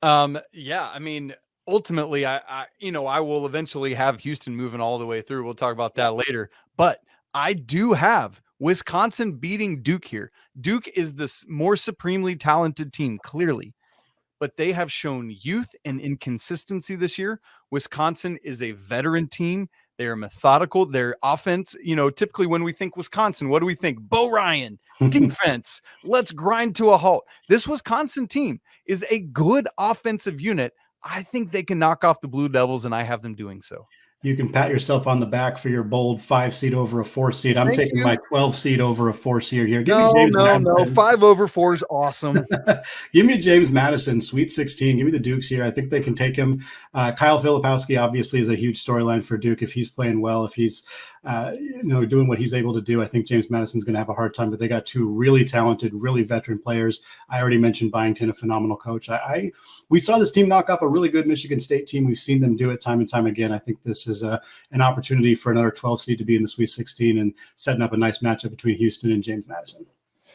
Speaker 3: Yeah, I mean, ultimately, I will eventually have Houston moving all the way through. We'll talk about that later. But I do have Wisconsin beating Duke here. Duke is the more supremely talented team, clearly. But they have shown youth and inconsistency this year. Wisconsin is a veteran team. They are methodical. Their offense, typically when we think Wisconsin, what do we think? Bo Ryan, defense. Let's grind to a halt. This Wisconsin team is a good offensive unit. I think they can knock off the Blue Devils, and I have them doing so.
Speaker 4: You can pat yourself on the back for your bold 5 seed over a 4 seed. I'm taking my 12 seed over a 4 seed here.
Speaker 3: No. 5 over 4 is awesome.
Speaker 4: Give me James Madison, Sweet 16. Give me the Dukes here. I think they can take him. Kyle Filipowski obviously is a huge storyline for Duke. If he's playing well, if he's doing what he's able to do, I think James Madison's going to have a hard time. But they got 2 really talented, really veteran players. I already mentioned Byington, a phenomenal coach. We saw this team knock off a really good Michigan State team. We've seen them do it time and time again. I think this is an opportunity for another 12 seed to be in the Sweet 16 and setting up a nice matchup between Houston and James Madison.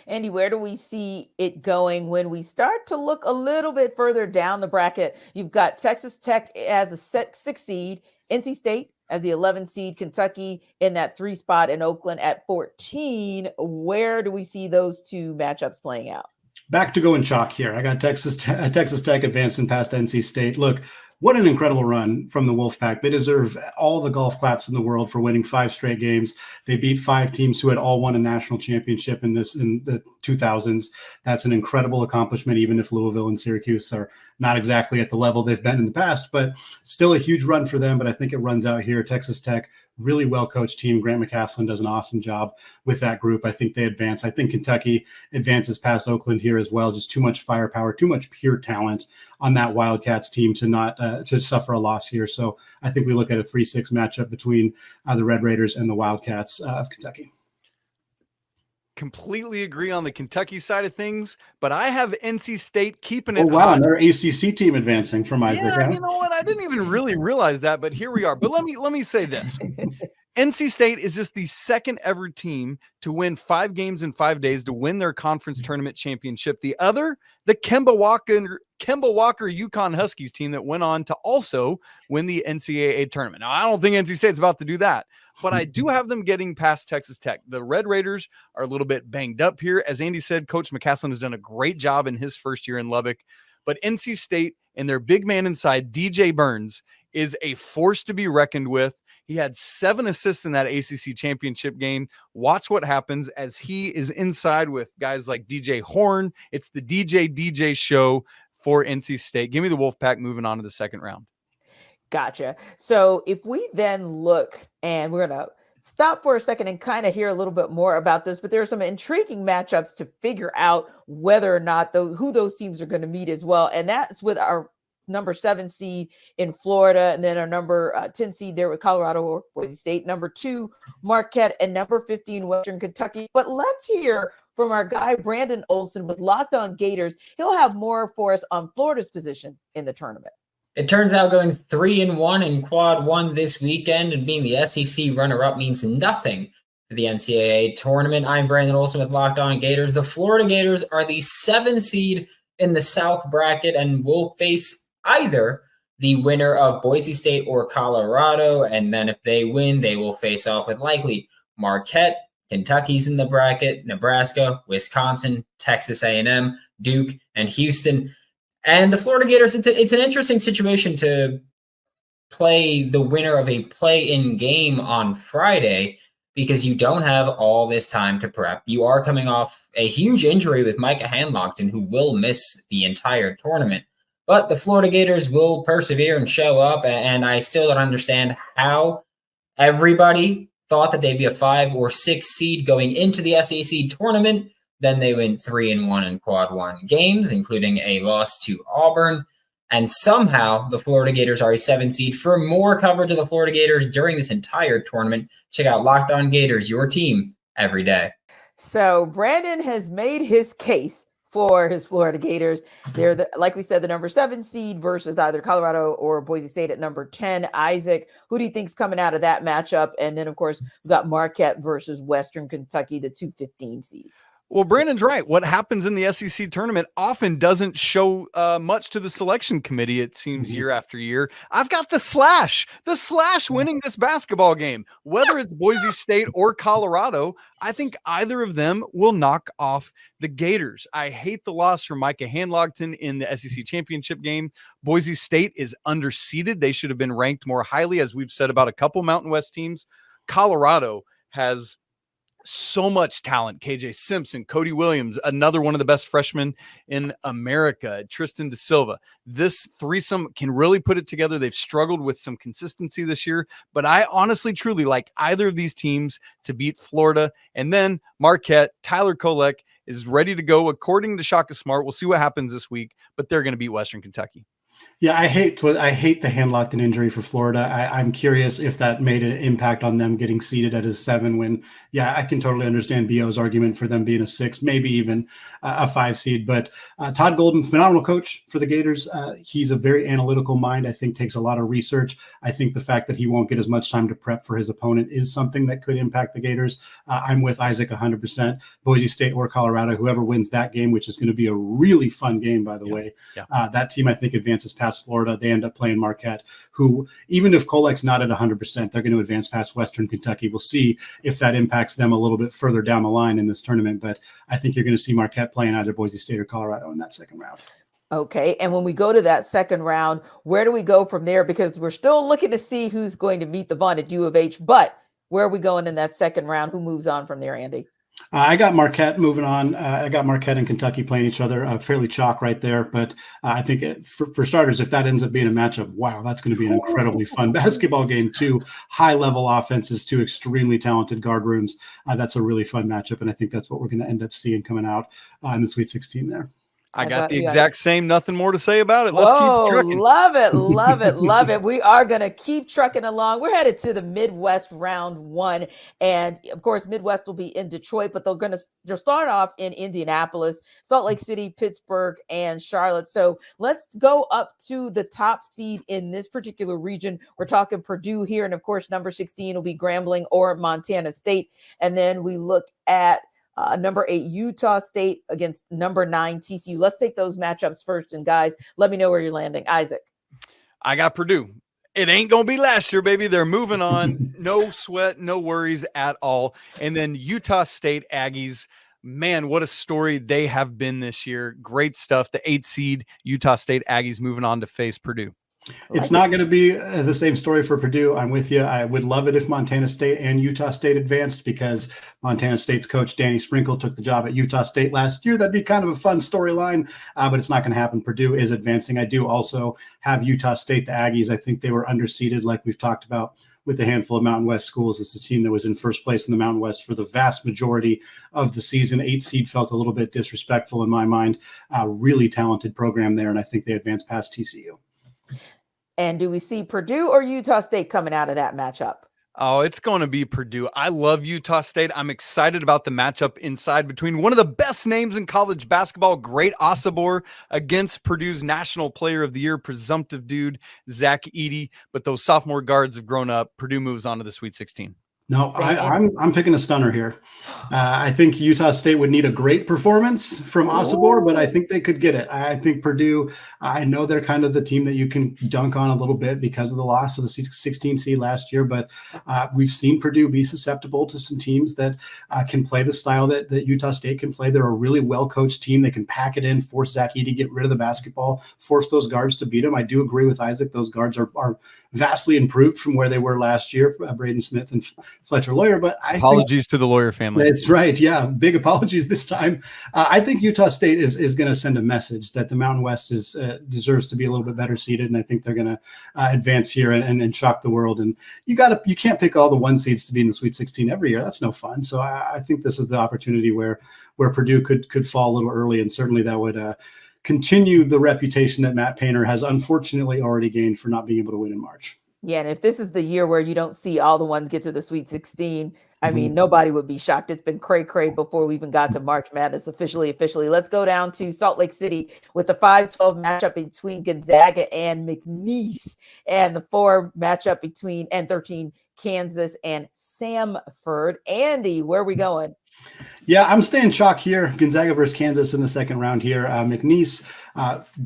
Speaker 2: Andy, where do we see it going when we start to look a little bit further down the bracket? You've got Texas Tech as a 6 seed, NC State as the 11 seed, Kentucky in that 3 spot, and Oakland at 14. Where do we see those two matchups playing out?
Speaker 4: Back to going chalk here. I got Texas Tech advancing past NC State. Look, what an incredible run from the Wolfpack. They deserve all the golf claps in the world for winning 5 straight games. They beat 5 teams who had all won a national championship in the 2000s. That's an incredible accomplishment, even if Louisville and Syracuse are not exactly at the level they've been in the past, but still a huge run for them. But I think it runs out here. Texas Tech, really well-coached team. Grant McCaslin does an awesome job with that group. I think they advance. I think Kentucky advances past Oakland here as well. Just too much firepower, too much pure talent on that Wildcats team to not to suffer a loss here. So I think we look at a 3-6 matchup between the Red Raiders and the Wildcats of Kentucky.
Speaker 3: Completely agree on the Kentucky side of things, but I have NC State keeping it.
Speaker 4: Oh, wow.
Speaker 3: hot.
Speaker 4: Another ACC team advancing from Isaac.
Speaker 3: Yeah, you know what? I didn't even really realize that, but here we are. But let me say this. NC State is just the second ever team to win 5 games in 5 days to win their conference tournament championship. The other, the Kemba Walker UConn Huskies team that went on to also win the NCAA tournament. Now, I don't think NC State's about to do that, but I do have them getting past Texas Tech. The Red Raiders are a little bit banged up here. As Andy said, Coach McCaslin has done a great job in his first year in Lubbock, but NC State and their big man inside, DJ Burns, is a force to be reckoned with. He had 7 assists in that ACC championship game. Watch what happens as he is inside with guys like DJ Horn. It's the DJ show for NC State. Give me the Wolfpack moving on to the second round.
Speaker 2: Gotcha. So if we then look, and we're going to stop for a second and kind of hear a little bit more about this, but there are some intriguing matchups to figure out whether or not who those teams are going to meet as well. And that's with our number 7 seed in Florida, and then our number 10 seed there with Colorado or Boise State, number 2 Marquette, and number 15 Western Kentucky. But let's hear from our guy Brandon Olson with Locked On Gators. He'll have more for us on Florida's position in the tournament.
Speaker 8: It turns out going 3-1 in quad 1 this weekend and being the SEC runner-up means nothing for the NCAA tournament. I'm Brandon Olson with Locked On Gators. The Florida Gators are the 7 seed in the South bracket and will face either the winner of Boise State or Colorado, and then if they win, they will face off with likely Marquette, Kentucky's in the bracket, Nebraska, Wisconsin, Texas A&M, Duke, and Houston. And the Florida Gators, it's an interesting situation to play the winner of a play-in game on Friday because you don't have all this time to prep. You are coming off a huge injury with Micah Handlockton, who will miss the entire tournament. But the Florida Gators will persevere and show up, and I still don't understand how everybody thought that they'd be a 5 or 6 seed going into the SEC tournament. Then they went 3-1 in quad 1 games, including a loss to Auburn. And somehow the Florida Gators are a 7 seed. For more coverage of the Florida Gators during this entire tournament, check out Locked On Gators, your team every day.
Speaker 2: So Brandon has made his case for his Florida Gators. They're, like we said, the number 7 seed versus either Colorado or Boise State at number 10. Isaac, who do you think's coming out of that matchup? And then, of course, we've got Marquette versus Western Kentucky, the 215 seed.
Speaker 3: Well, Brandon's right. What happens in the SEC tournament often doesn't show much to the selection committee, it seems, year after year. I've got the Slash winning this basketball game. Whether it's Boise State or Colorado, I think either of them will knock off the Gators. I hate the loss for Micah Handlockton in the SEC championship game. Boise State is underseeded. They should have been ranked more highly, as we've said about a couple Mountain West teams. Colorado has so much talent. KJ Simpson, Cody Williams, another one of the best freshmen in America, Tristan Da Silva. This threesome can really put it together. They've struggled with some consistency this year, but I honestly, truly like either of these teams to beat Florida. And then Marquette, Tyler Kolek is ready to go according to Shaka Smart. We'll see what happens this week, but they're going to beat Western Kentucky.
Speaker 4: Yeah, I hate the hand locked in injury for Florida. I'm curious if that made an impact on them getting seeded at a 7 when, yeah, I can totally understand BO's argument for them being a 6, maybe even a 5 seed. But Todd Golden, phenomenal coach for the Gators. He's a very analytical mind, I think takes a lot of research. I think the fact that he won't get as much time to prep for his opponent is something that could impact the Gators. I'm with Isaac 100%. Boise State or Colorado, whoever wins that game, which is going to be a really fun game, by the way. Yeah. That team, I think, advances past Florida. They end up playing Marquette, who, even if Kolek's not at 100%, they're going to advance past Western Kentucky. We'll see if that impacts them a little bit further down the line in this tournament. But I think you're going to see Marquette playing either Boise State or Colorado in that second round.
Speaker 2: Okay. And when we go to that second round, where do we go from there? Because we're still looking to see who's going to meet the Vaughn at U of H. But where are we going in that second round? Who moves on from there, Andy?
Speaker 4: I got Marquette moving on. I got Marquette and Kentucky playing each other, fairly chalk right there. But I think for starters, if that ends up being a matchup, wow, that's going to be an incredibly fun basketball game. 2 high-level offenses, 2 extremely talented guard rooms. That's a really fun matchup, and I think that's what we're going to end up seeing coming out in the Sweet 16 there.
Speaker 3: I got the exact same, nothing more to say about it. Let's keep trucking.
Speaker 2: Love it, love it, love it. We are going to keep trucking along. We're headed to the Midwest round 1. And of course, Midwest will be in Detroit, but they'll start off in Indianapolis, Salt Lake City, Pittsburgh, and Charlotte. So let's go up to the top seed in this particular region. We're talking Purdue here. And of course, number 16 will be Grambling or Montana State. And then we look at number 8 Utah State against number 9 TCU. Let's take those matchups first. And guys, let me know where you're landing. Isaac.
Speaker 3: I got Purdue. It ain't going to be last year, baby. They're moving on. No sweat, no worries at all. And then Utah State Aggies. Man, what a story they have been this year. Great stuff. The 8 seed Utah State Aggies moving on to face Purdue.
Speaker 4: It's not going to be the same story for Purdue. I'm with you. I would love it if Montana State and Utah State advanced, because Montana State's coach, Danny Sprinkle, took the job at Utah State last year. That'd be kind of a fun storyline, but it's not going to happen. Purdue is advancing. I do also have Utah State, the Aggies. I think they were underseeded, like we've talked about with a handful of Mountain West schools. It's the team that was in first place in the Mountain West for the vast majority of the season. 8 seed felt a little bit disrespectful in my mind. Really talented program there, and I think they advanced past TCU.
Speaker 2: And do we see Purdue or Utah State coming out of that matchup?
Speaker 3: Oh, it's going to be Purdue. I love Utah State. I'm excited about the matchup inside between one of the best names in college basketball, Great Osobor, against Purdue's National Player of the Year, presumptive dude, Zach Edey. But those sophomore guards have grown up. Purdue moves on to the Sweet 16.
Speaker 4: No, I'm picking a stunner here. I think Utah State would need a great performance from Osobor, but I think they could get it. I think Purdue, I know they're kind of the team that you can dunk on a little bit because of the loss of the 16 seed last year, but we've seen Purdue be susceptible to some teams that can play the style that Utah State can play. They're a really well-coached team. They can pack it in, force Zach Edey to get rid of the basketball, force those guards to beat them. I do agree with Isaac. Those guards are vastly improved from where they were last year, Braden Smith and Fletcher Lawyer. But
Speaker 3: apologies to the Lawyer family.
Speaker 4: That's right. Yeah, big apologies this time. I think Utah State is going to send a message that the Mountain West deserves to be a little bit better seeded, and I think they're going to advance here and shock the world. And you can't pick all the 1 seeds to be in the Sweet 16 every year. That's no fun. So I think this is the opportunity where Purdue could fall a little early, and certainly that would continue the reputation that Matt Painter has unfortunately already gained for not being able to win in March.
Speaker 2: Yeah, and if this is the year where you don't see all the ones get to the Sweet 16, I mean, nobody would be shocked. It's been cray-cray before we even got to March Madness officially. Let's go down to Salt Lake City with the 5-12 matchup between Gonzaga and McNeese, and the 4 matchup between N13 Kansas and Samford. Andy, where are we going?
Speaker 4: Yeah, I'm staying chalk here. Gonzaga versus Kansas in the second round here. McNeese,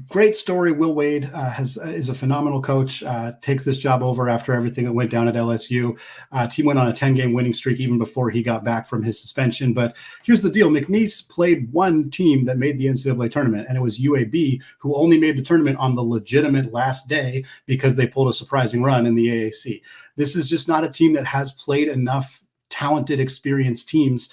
Speaker 4: great story. Will Wade is a phenomenal coach, takes this job over after everything that went down at LSU. Team went on a 10-game winning streak even before he got back from his suspension. But here's the deal. McNeese played one team that made the NCAA tournament, and it was UAB, who only made the tournament on the legitimate last day because they pulled a surprising run in the AAC. This is just not a team that has played enough talented, experienced teams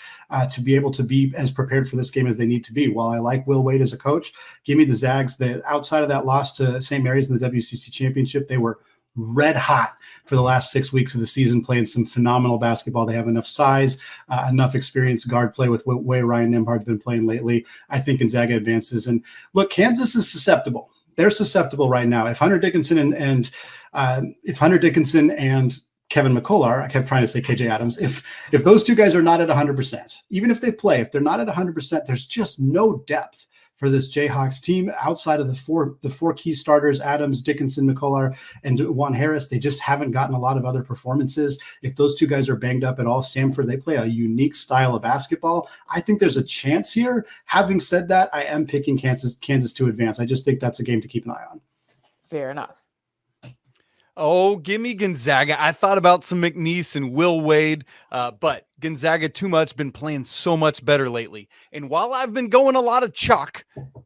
Speaker 4: to be able to be as prepared for this game as they need to be. While I like Will Wade as a coach, give me the Zags. That outside of that loss to St. Mary's in the WCC championship, they were red hot for the last 6 weeks of the season, playing some phenomenal basketball. They have enough size, enough experience, guard play with the way Ryan Nembhard's been playing lately. I think Gonzaga advances. And look, Kansas is susceptible. they're susceptible right now. If Hunter Dickinson and Kevin McCullar, I kept trying to say KJ Adams, if those two guys are not at 100%, even if they play, if they're not at 100%, there's just no depth for this Jayhawks team outside of the four key starters, Adams, Dickinson, McCullar, and Juan Harris. They just haven't gotten a lot of other performances. If those two guys are banged up at all, Samford, they play a unique style of basketball. I think there's a chance here. Having said that, I am picking Kansas to advance. I just think that's a game to keep an eye on.
Speaker 2: Fair enough.
Speaker 3: Oh, give me Gonzaga. I thought about some McNeese and Will Wade, but Gonzaga too much, been playing so much better lately. And while I've been going a lot of chalk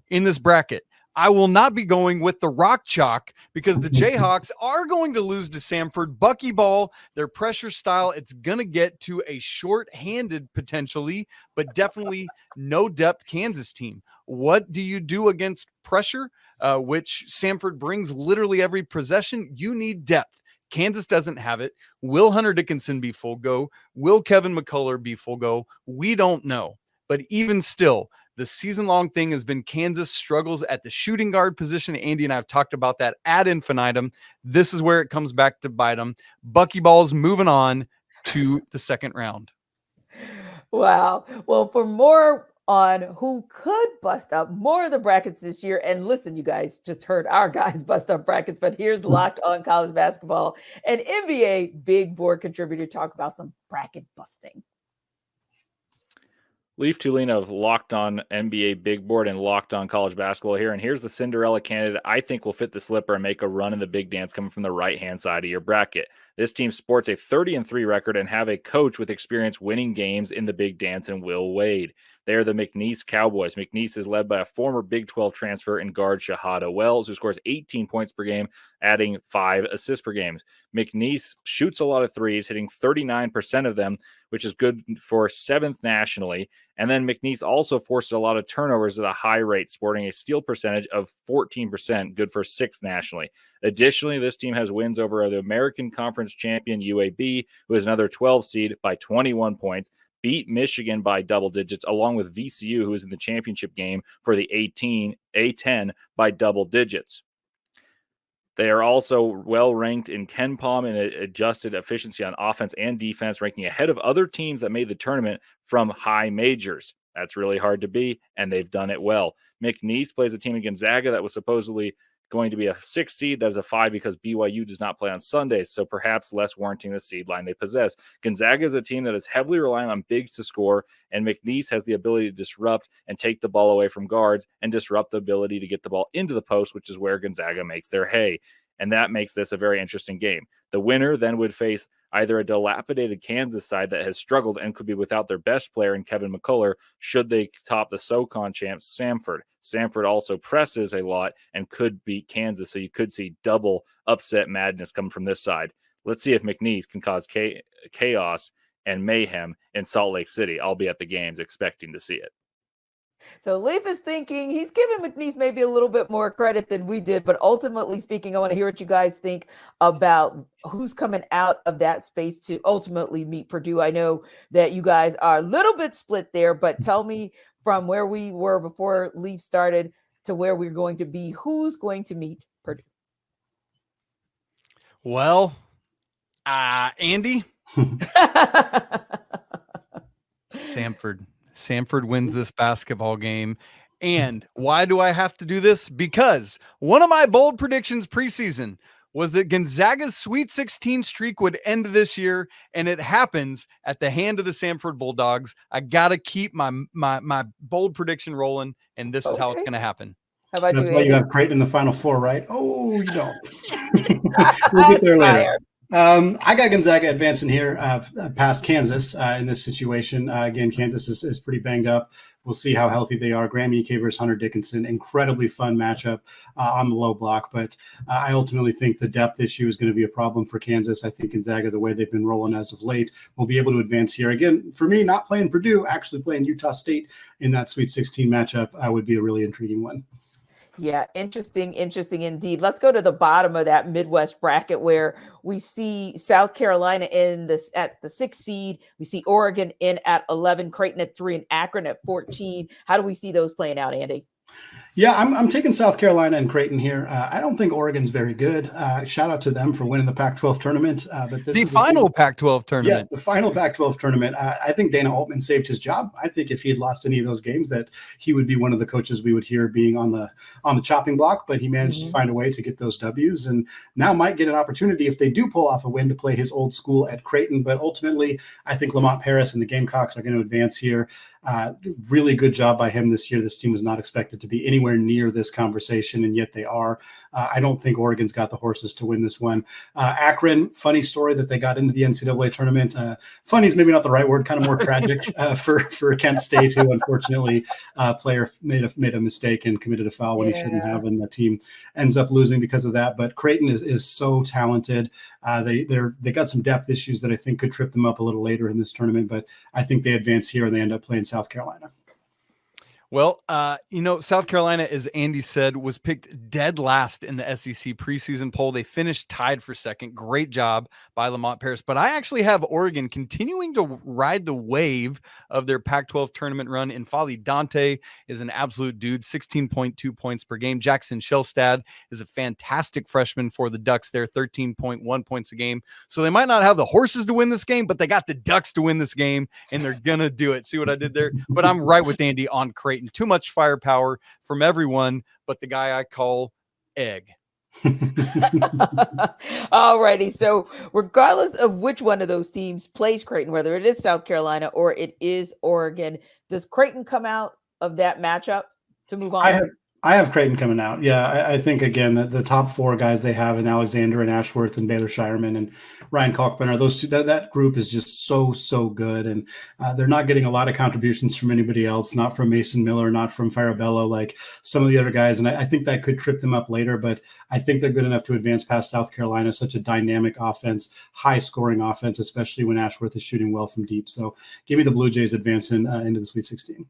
Speaker 3: in this bracket, I will not be going with the rock chalk because the Jayhawks are going to lose to Samford. Buckyball, their pressure style, it's going to get to a short-handed potentially, but definitely no depth Kansas team. What do you do against pressure, which Samford brings literally every possession? You need depth. Kansas doesn't have it. Will Hunter Dickinson be full go? Will Kevin McCullar be full go? We don't know. But even still, the season-long thing has been Kansas struggles at the shooting guard position. Andy and I have talked about that ad infinitum. This is where it comes back to bite them. Buckyball's moving on to the second round.
Speaker 2: Wow. Well, for more on who could bust up more of the brackets this year, and listen, you guys just heard our guys bust up brackets, but here's Locked On College Basketball and NBA big board contributor talk about some bracket busting.
Speaker 6: Leaf Tulane of Locked On NBA Big Board and Locked On College Basketball here. And here's the Cinderella candidate I think will fit the slipper and make a run in the big dance coming from the right-hand side of your bracket. This team sports a 30-3 record and have a coach with experience winning games in the big dance in Will Wade. They are the McNeese Cowboys. McNeese is led by a former Big 12 transfer in guard Shahada Wells, who scores 18 points per game, adding 5 assists per game. McNeese shoots a lot of threes, hitting 39% of them, which is good for 7th nationally. And then McNeese also forces a lot of turnovers at a high rate, sporting a steal percentage of 14%, good for 6th nationally. Additionally, this team has wins over the American Conference champion UAB, who is another 12 seed, by 21 points, beat Michigan by double digits, along with VCU, who is in the championship game for the A10 by double digits. They are also well ranked in KenPom and adjusted efficiency on offense and defense, ranking ahead of other teams that made the tournament from high majors. That's really hard to be, and they've done it well. McNeese plays a team in Gonzaga that was supposedly going to be a 6 seed. That is a 5 because BYU does not play on Sundays, so perhaps less warranting the seed line they possess. Gonzaga is a team that is heavily reliant on bigs to score, and McNeese has the ability to disrupt and take the ball away from guards and disrupt the ability to get the ball into the post, which is where Gonzaga makes their hay. And that makes this a very interesting game. The winner then would face either a dilapidated Kansas side that has struggled and could be without their best player in Kevin McCullar should they top the SoCon champs, Samford. Samford also presses a lot and could beat Kansas, so you could see double upset madness coming from this side. Let's see if McNeese can cause chaos and mayhem in Salt Lake City. I'll be at the games expecting to see it.
Speaker 2: So Leaf is thinking he's giving McNeese maybe a little bit more credit than we did, but ultimately speaking, I want to hear what you guys think about who's coming out of that space to ultimately meet Purdue. I know that you guys are a little bit split there, but tell me from where we were before Leaf started to where we're going to be, who's going to meet Purdue?
Speaker 3: Well, Andy? Samford wins this basketball game. And why do I have to do this? Because one of my bold predictions preseason was that Gonzaga's Sweet 16 streak would end this year, and it happens at the hand of the Samford Bulldogs. I got to keep my bold prediction rolling, and this is how it's going to happen.
Speaker 2: How about
Speaker 4: That's
Speaker 2: you,
Speaker 4: why
Speaker 2: Andy?
Speaker 4: you have Creighton in the Final Four, right? Oh, you don't. We'll get there later. I got Gonzaga advancing here past Kansas in this situation. Again, Kansas is pretty banged up. We'll see how healthy they are. Graham Ike versus Hunter Dickinson, incredibly fun matchup on the low block. But I ultimately think the depth issue is going to be a problem for Kansas. I think Gonzaga, the way they've been rolling as of late, will be able to advance here. Again, for me, not playing Purdue, actually playing Utah State in that Sweet 16 matchup would be a really intriguing one.
Speaker 2: Yeah, interesting indeed. Let's go to the bottom of that Midwest bracket where we see South Carolina at the 6th seed. We see Oregon in at 11, Creighton at 3, and Akron at 14. How do we see those playing out, Andy?
Speaker 4: Yeah, I'm taking South Carolina and Creighton here. I don't think Oregon's very good. Shout out to them for winning the Pac-12 tournament. But this
Speaker 3: The
Speaker 4: is
Speaker 3: final Pac-12 tournament.
Speaker 4: Yes, the final Pac-12 tournament. I think Dana Altman saved his job. I think if he had lost any of those games, that he would be one of the coaches we would hear being on the chopping block. But he managed to find a way to get those W's, and now might get an opportunity if they do pull off a win to play his old school at Creighton. But ultimately, I think Lamont Paris and the Gamecocks are going to advance here. Really good job by him this year. This team was not expected to be anywhere near this conversation, and yet they are. I don't think Oregon's got the horses to win this one. Akron, funny story that they got into the NCAA tournament. Funny is maybe not the right word, kind of more tragic for Kent State, who unfortunately player made a mistake and committed a foul when he shouldn't have, and the team ends up losing because of that. But Creighton is so talented. They got some depth issues that I think could trip them up a little later in this tournament, but I think they advance here and they end up playing South Carolina.
Speaker 3: Well, South Carolina, as Andy said, was picked dead last in the SEC preseason poll. They finished tied for second. Great job by Lamont Paris. But I actually have Oregon continuing to ride the wave of their Pac-12 tournament run. And Fali Dante is an absolute dude, 16.2 points per game. Jackson Shelstad is a fantastic freshman for the Ducks there, 13.1 points a game. So they might not have the horses to win this game, but they got the Ducks to win this game, and they're going to do it. See what I did there? But I'm right with Andy on Creighton. Too much firepower from everyone but the guy I call Egg.
Speaker 2: All righty. So regardless of which one of those teams plays Creighton, whether it is South Carolina or it is Oregon, does Creighton come out of that matchup to move on?
Speaker 4: I have Creighton coming out. Yeah, I think, again, that the top four guys they have in Alexander and Ashworth and Baylor Shireman and Ryan Kalkbrenner, those two, that group is just so good. And they're not getting a lot of contributions from anybody else, not from Mason Miller, not from Farabello, like some of the other guys. And I think that could trip them up later, but I think they're good enough to advance past South Carolina, such a dynamic offense, high scoring offense, especially when Ashworth is shooting well from deep. So give me the Blue Jays advancing into the Sweet 16.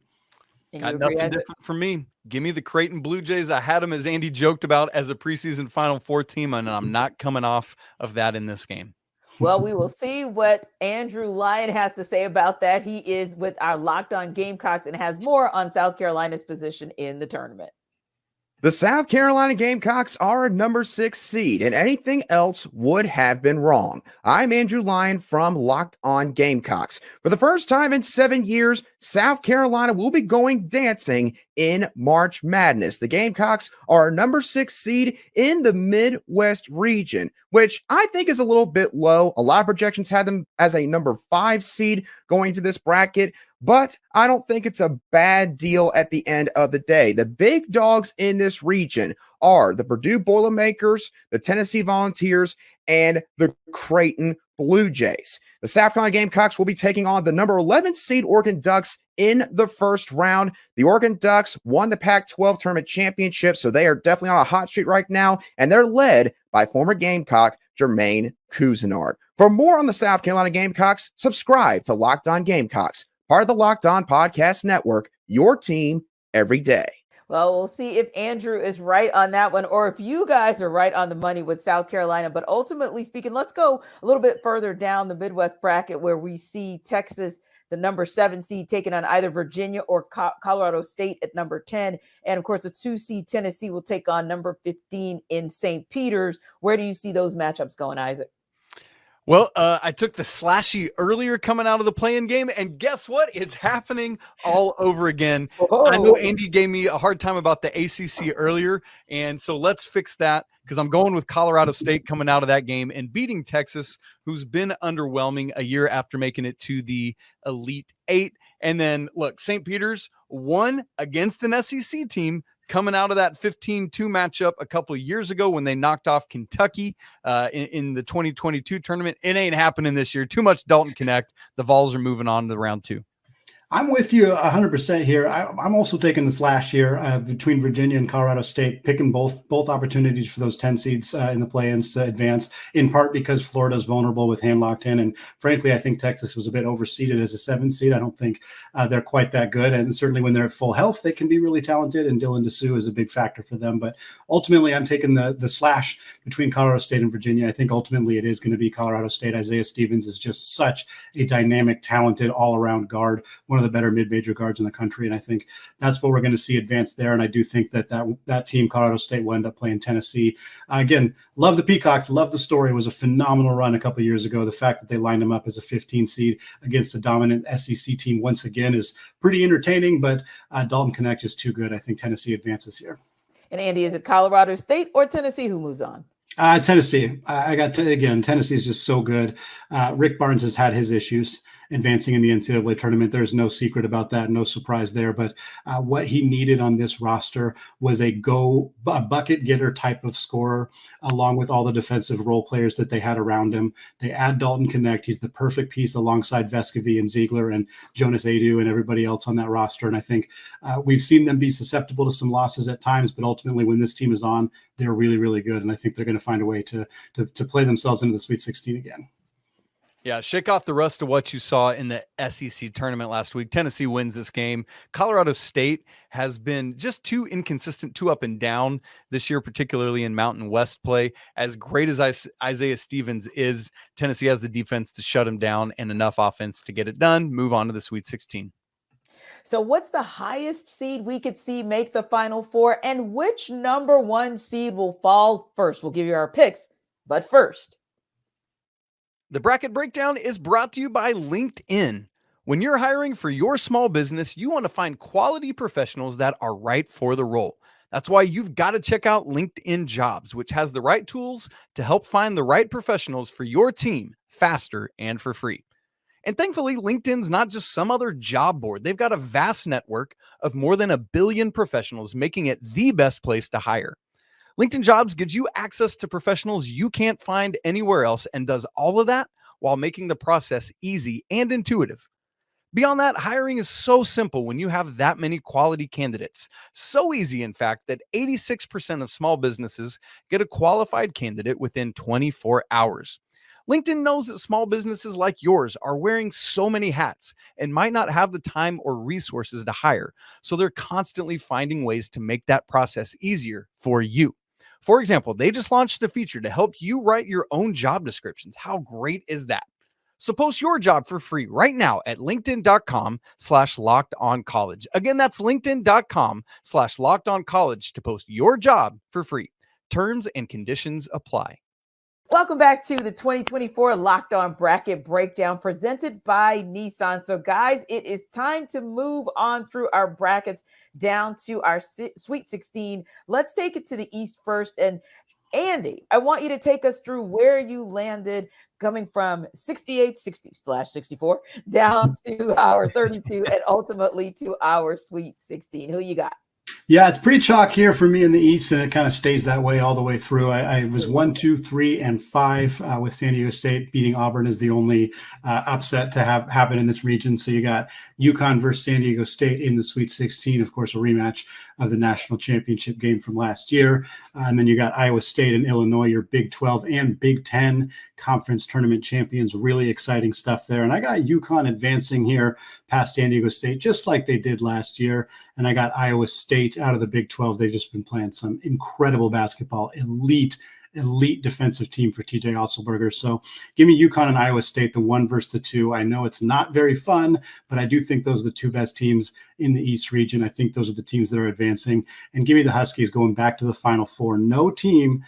Speaker 3: Got nothing different for me. Give me the Creighton Blue Jays. I had them, as Andy joked about, as a preseason Final Four team, and I'm not coming off of that in this game.
Speaker 2: Well, we will see what Andrew Lyon has to say about that. He is with our Locked On Gamecocks and has more on South Carolina's position in the tournament.
Speaker 9: The South Carolina Gamecocks are a number 6 seed, and anything else would have been wrong. I'm Andrew Lyon from Locked On Gamecocks. For the first time in 7 years, South Carolina will be going dancing in March Madness. The Gamecocks are a number 6 seed in the Midwest region, which I think is a little bit low. A lot of projections had them as a number 5 seed going to this bracket, but I don't think it's a bad deal at the end of the day. The big dogs in this region are the Purdue Boilermakers, the Tennessee Volunteers, and the Creighton Blue Jays. The South Carolina Gamecocks will be taking on the number 11 seed Oregon Ducks in the first round. The Oregon Ducks won the Pac-12 tournament championship, so they are definitely on a hot streak right now, and they're led by former Gamecock Jermaine Cousinard. For more on the South Carolina Gamecocks, subscribe to Locked On Gamecocks, part of the Locked On Podcast Network, your team every day.
Speaker 2: Well, we'll see if Andrew is right on that one or if you guys are right on the money with South Carolina. But ultimately speaking, let's go a little bit further down the Midwest bracket where we see Texas, the number 7 seed, taking on either Virginia or Colorado State at number 10. And of course, the 2 seed Tennessee will take on number 15 in St. Peter's. Where do you see those matchups going, Isaac?
Speaker 3: Well, I took the slashy earlier coming out of the play-in game, and guess what? It's happening all over again.
Speaker 2: Oh.
Speaker 3: I know Andy gave me a hard time about the ACC earlier, and so let's fix that because I'm going with Colorado State coming out of that game and beating Texas, who's been underwhelming a year after making it to the Elite Eight. And then, look, St. Peter's won against an SEC team coming out of that 15-2 matchup a couple of years ago when they knocked off Kentucky in the 2022 tournament. It ain't happening this year. Too much Dalton Connect. The Vols are moving on to round 2.
Speaker 4: I'm with you 100% here. I'm also taking this last year between Virginia and Colorado State, picking both opportunities for those 10 seeds in the play-ins to advance, in part because Florida's vulnerable with hand locked in. And frankly, I think Texas was a bit overseeded as a 7 seed. I don't think they're quite that good. And certainly when they're at full health, they can be really talented. And Dylan DeSue is a big factor for them. But ultimately, I'm taking the slash between Colorado State and Virginia. I think ultimately it is going to be Colorado State. Isaiah Stevens is just such a dynamic, talented, all-around guard, one one of the better mid-major guards in the country. And I think that's what we're going to see advance there. And I do think that team, Colorado State, will end up playing Tennessee. Again, love the Peacocks, love the story. It was a phenomenal run a couple of years ago. The fact that they lined them up as a 15 seed against a dominant SEC team once again is pretty entertaining, but Dalton Connect is too good. I think Tennessee advances here.
Speaker 2: And Andy, is it Colorado State or Tennessee who moves on?
Speaker 4: Tennessee. Tennessee is just so good. Rick Barnes has had his issues advancing in the NCAA tournament. There's no secret about that. No surprise there. But what he needed on this roster was a bucket getter type of scorer, along with all the defensive role players that they had around him. They add Dalton Connect. He's the perfect piece alongside Vescovy and Ziegler and Jonas Adu and everybody else on that roster. And I think we've seen them be susceptible to some losses at times, but ultimately when this team is on, they're really, really good. And I think they're going to find a way to play themselves into the Sweet 16 again.
Speaker 3: Yeah, shake off the rust of what you saw in the SEC tournament last week. Tennessee wins this game. Colorado State has been just too inconsistent, too up and down this year, particularly in Mountain West play. As great as Isaiah Stevens is, Tennessee has the defense to shut him down and enough offense to get it done. Move on to the Sweet 16.
Speaker 2: So what's the highest seed we could see make the Final Four, and which number one seed will fall first? We'll give you our picks, but first.
Speaker 3: The bracket breakdown is brought to you by LinkedIn. When you're hiring for your small business, you want to find quality professionals that are right for the role. That's why you've got to check out LinkedIn Jobs, which has the right tools to help find the right professionals for your team faster and for free. And thankfully, LinkedIn's not just some other job board. They've got a vast network of more than 1 billion professionals, making it the best place to hire. LinkedIn Jobs gives you access to professionals you can't find anywhere else and does all of that while making the process easy and intuitive. Beyond that, hiring is so simple when you have that many quality candidates. So easy, in fact, that 86% of small businesses get a qualified candidate within 24 hours. LinkedIn knows that small businesses like yours are wearing so many hats and might not have the time or resources to hire, so they're constantly finding ways to make that process easier for you. For example, they just launched a feature to help you write your own job descriptions. How great is that? So post your job for free right now at linkedin.com/lockedoncollege. Again, that's linkedin.com/lockedoncollege to post your job for free. Terms and conditions apply.
Speaker 2: Welcome back to the 2024 Locked On Bracket Breakdown presented by Nissan. So guys, it is time to move on through our brackets down to our Sweet 16. Let's take it to the East first. And Andy, I want you to take us through where you landed coming from 68/64 down to our 32 and ultimately to our Sweet 16. Who you got?
Speaker 4: Yeah, it's pretty chalk here for me in the East, and it kind of stays that way all the way through. I was 1, 2, 3, and 5 with San Diego State beating Auburn as the only upset to have happen in this region. So you got UConn versus San Diego State in the Sweet 16, of course, a rematch of the national championship game from last year. And then you got Iowa State and Illinois, your Big 12 and Big 10 conference tournament champions. Really exciting stuff there. And I got UConn advancing here past San Diego State, just like they did last year. And I got Iowa State out of the Big 12. They've just been playing some incredible basketball, elite defensive team for TJ Otzelberger. So give me UConn and Iowa State, the 1 versus the 2. I know it's not very fun, but I do think those are the 2 best teams in the East region. I think those are the teams that are advancing. And give me the Huskies going back to the Final Four. No team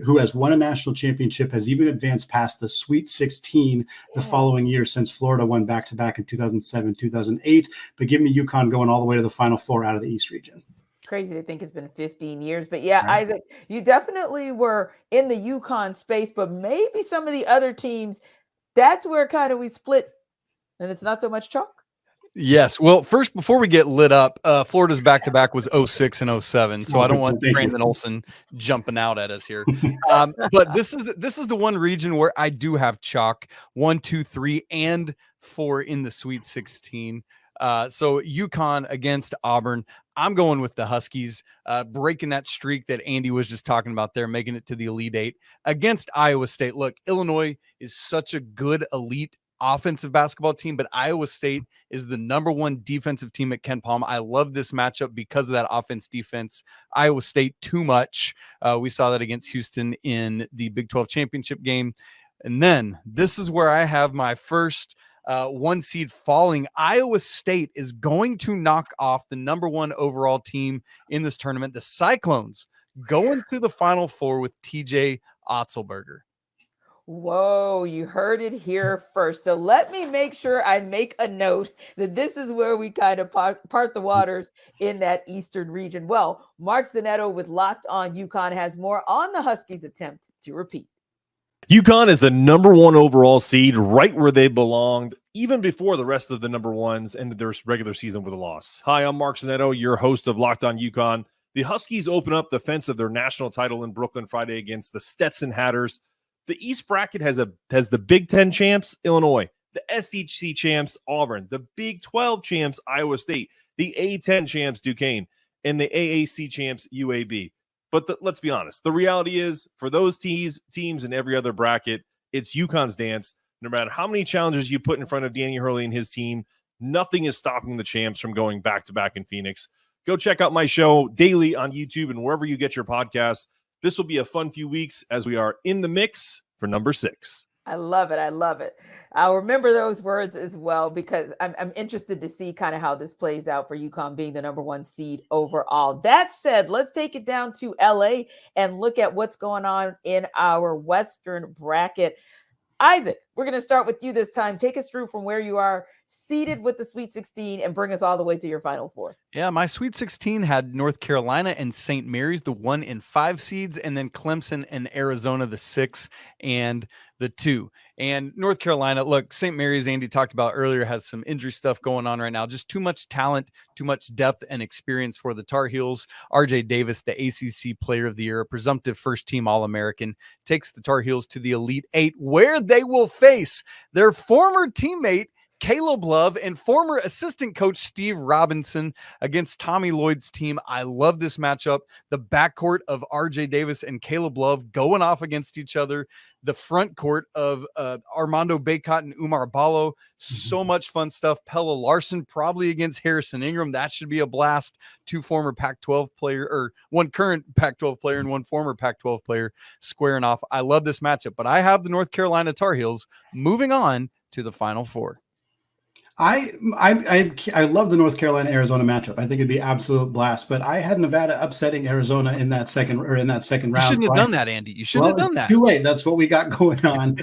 Speaker 4: who has won a national championship has even advanced past the Sweet 16 the following year, since Florida won back-to-back in 2007, 2008. But give me UConn going all the way to the Final Four out of the East region.
Speaker 2: Crazy to think it's been 15 years. But yeah,
Speaker 4: Right.
Speaker 2: Isaac, you definitely were in the UConn space, but maybe some of the other teams, that's where kind of we split and it's not so much chalk.
Speaker 3: Yes. Well, first, before we get lit up, Florida's back-to-back was 06 and 07. So I don't want
Speaker 4: Thank you.
Speaker 3: Brandon Olson jumping out at us here. But this is the one region where I do have chalk 1, 2, 3, and 4 in the Sweet 16. So UConn against Auburn. I'm going with the Huskies, breaking that streak that Andy was just talking about there, making it to the Elite Eight against Iowa State. Look, Illinois is such a good elite offensive basketball team, but Iowa State is the number 1 defensive team at Ken Palm. I love this matchup because of that offense defense. Iowa State too much. We saw that against Houston in the Big 12 championship game. And then this is where I have my first 1 seed falling. Iowa State is going to knock off the number 1 overall team in this tournament. The Cyclones going to the Final Four with TJ Otzelberger.
Speaker 2: Whoa, you heard it here first. So let me make sure I make a note that this is where we kind of part the waters in that Eastern region. Well, Mark Zanetto with Locked On UConn has more on the Huskies' attempt to repeat.
Speaker 10: UConn is the number 1 overall seed, right where they belonged, even before the rest of the number 1s ended their regular season with a loss. Hi, I'm Mark Zanetto, your host of Locked On UConn. The Huskies open up the fence of their national title in Brooklyn Friday against the Stetson Hatters. The East bracket has the Big Ten champs, Illinois, the SEC champs, Auburn, the Big 12 champs, Iowa State, the A10 champs, Duquesne, and the AAC champs, UAB. But let's be honest. The reality is, for those teams in every other bracket, it's UConn's dance. No matter how many challenges you put in front of Danny Hurley and his team, nothing is stopping the champs from going back-to-back in Phoenix. Go check out my show daily on YouTube and wherever you get your podcasts. This will be a fun few weeks as we are in the mix for number 6.
Speaker 2: I love it. I love it. I'll remember those words as well, because I'm interested to see kind of how this plays out for UConn being the number 1 seed overall. That said, let's take it down to LA and look at what's going on in our Western bracket. Isaac, we're going to start with you this time. Take us through from where you are seated with the Sweet 16 and bring us all the way to your Final Four.
Speaker 3: Yeah, my Sweet 16 had North Carolina and St. Mary's, the 1 and 5 seeds, and then Clemson and Arizona, the 6 and the 2. And North Carolina, look, St. Mary's, Andy talked about earlier, has some injury stuff going on right now. Just too much talent, too much depth and experience for the Tar Heels. RJ Davis, the ACC Player of the Year, a presumptive first-team All-American, takes the Tar Heels to the Elite 8, where they will face their former teammate, Caleb Love, and former assistant coach Steve Robinson against Tommy Lloyd's team. I love this matchup. The backcourt of RJ Davis and Caleb Love going off against each other. The front court of Armando Bacot and Umar Ballo. So much fun stuff. Pella Larson probably against Harrison Ingram. That should be a blast. 2 former Pac-12 player, or 1 current Pac-12 player and 1 former Pac-12 player squaring off. I love this matchup, but I have the North Carolina Tar Heels moving on to the Final Four.
Speaker 4: I love the North Carolina-Arizona matchup. I think it'd be absolute blast. But I had Nevada upsetting Arizona in that second round.
Speaker 3: You shouldn't have done that, Andy. You shouldn't have done that.
Speaker 4: Too late. That's what we got going on.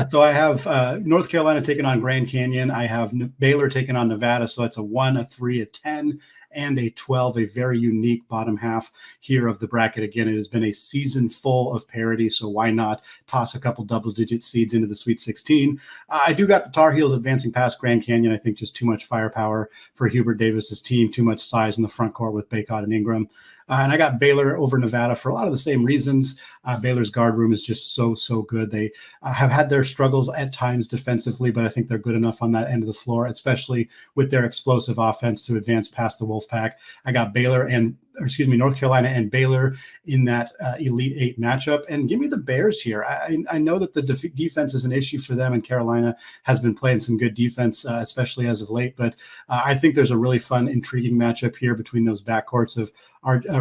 Speaker 4: So I have North Carolina taking on Grand Canyon. I have Baylor taking on Nevada. So that's a 1, a 3, a 10, and a 12. A very unique bottom half here of the bracket. Again, it has been a season full of parity. So why not toss a couple double-digit seeds into the Sweet 16? I do got the Tar Heels advancing past Grand Canyon. I think just too much firepower for Hubert Davis's team, too much size in the front court with Bacot and Ingram. And I got Baylor over Nevada for a lot of the same reasons. Baylor's guard room is just so good. They have had their struggles at times defensively, but I think they're good enough on that end of the floor, especially with their explosive offense to advance past the Wolfpack. I got North Carolina and Baylor in that Elite 8 matchup. And give me the Bears here. I know that the defense is an issue for them, and Carolina has been playing some good defense, especially as of late. But I think there's a really fun, intriguing matchup here between those backcourts of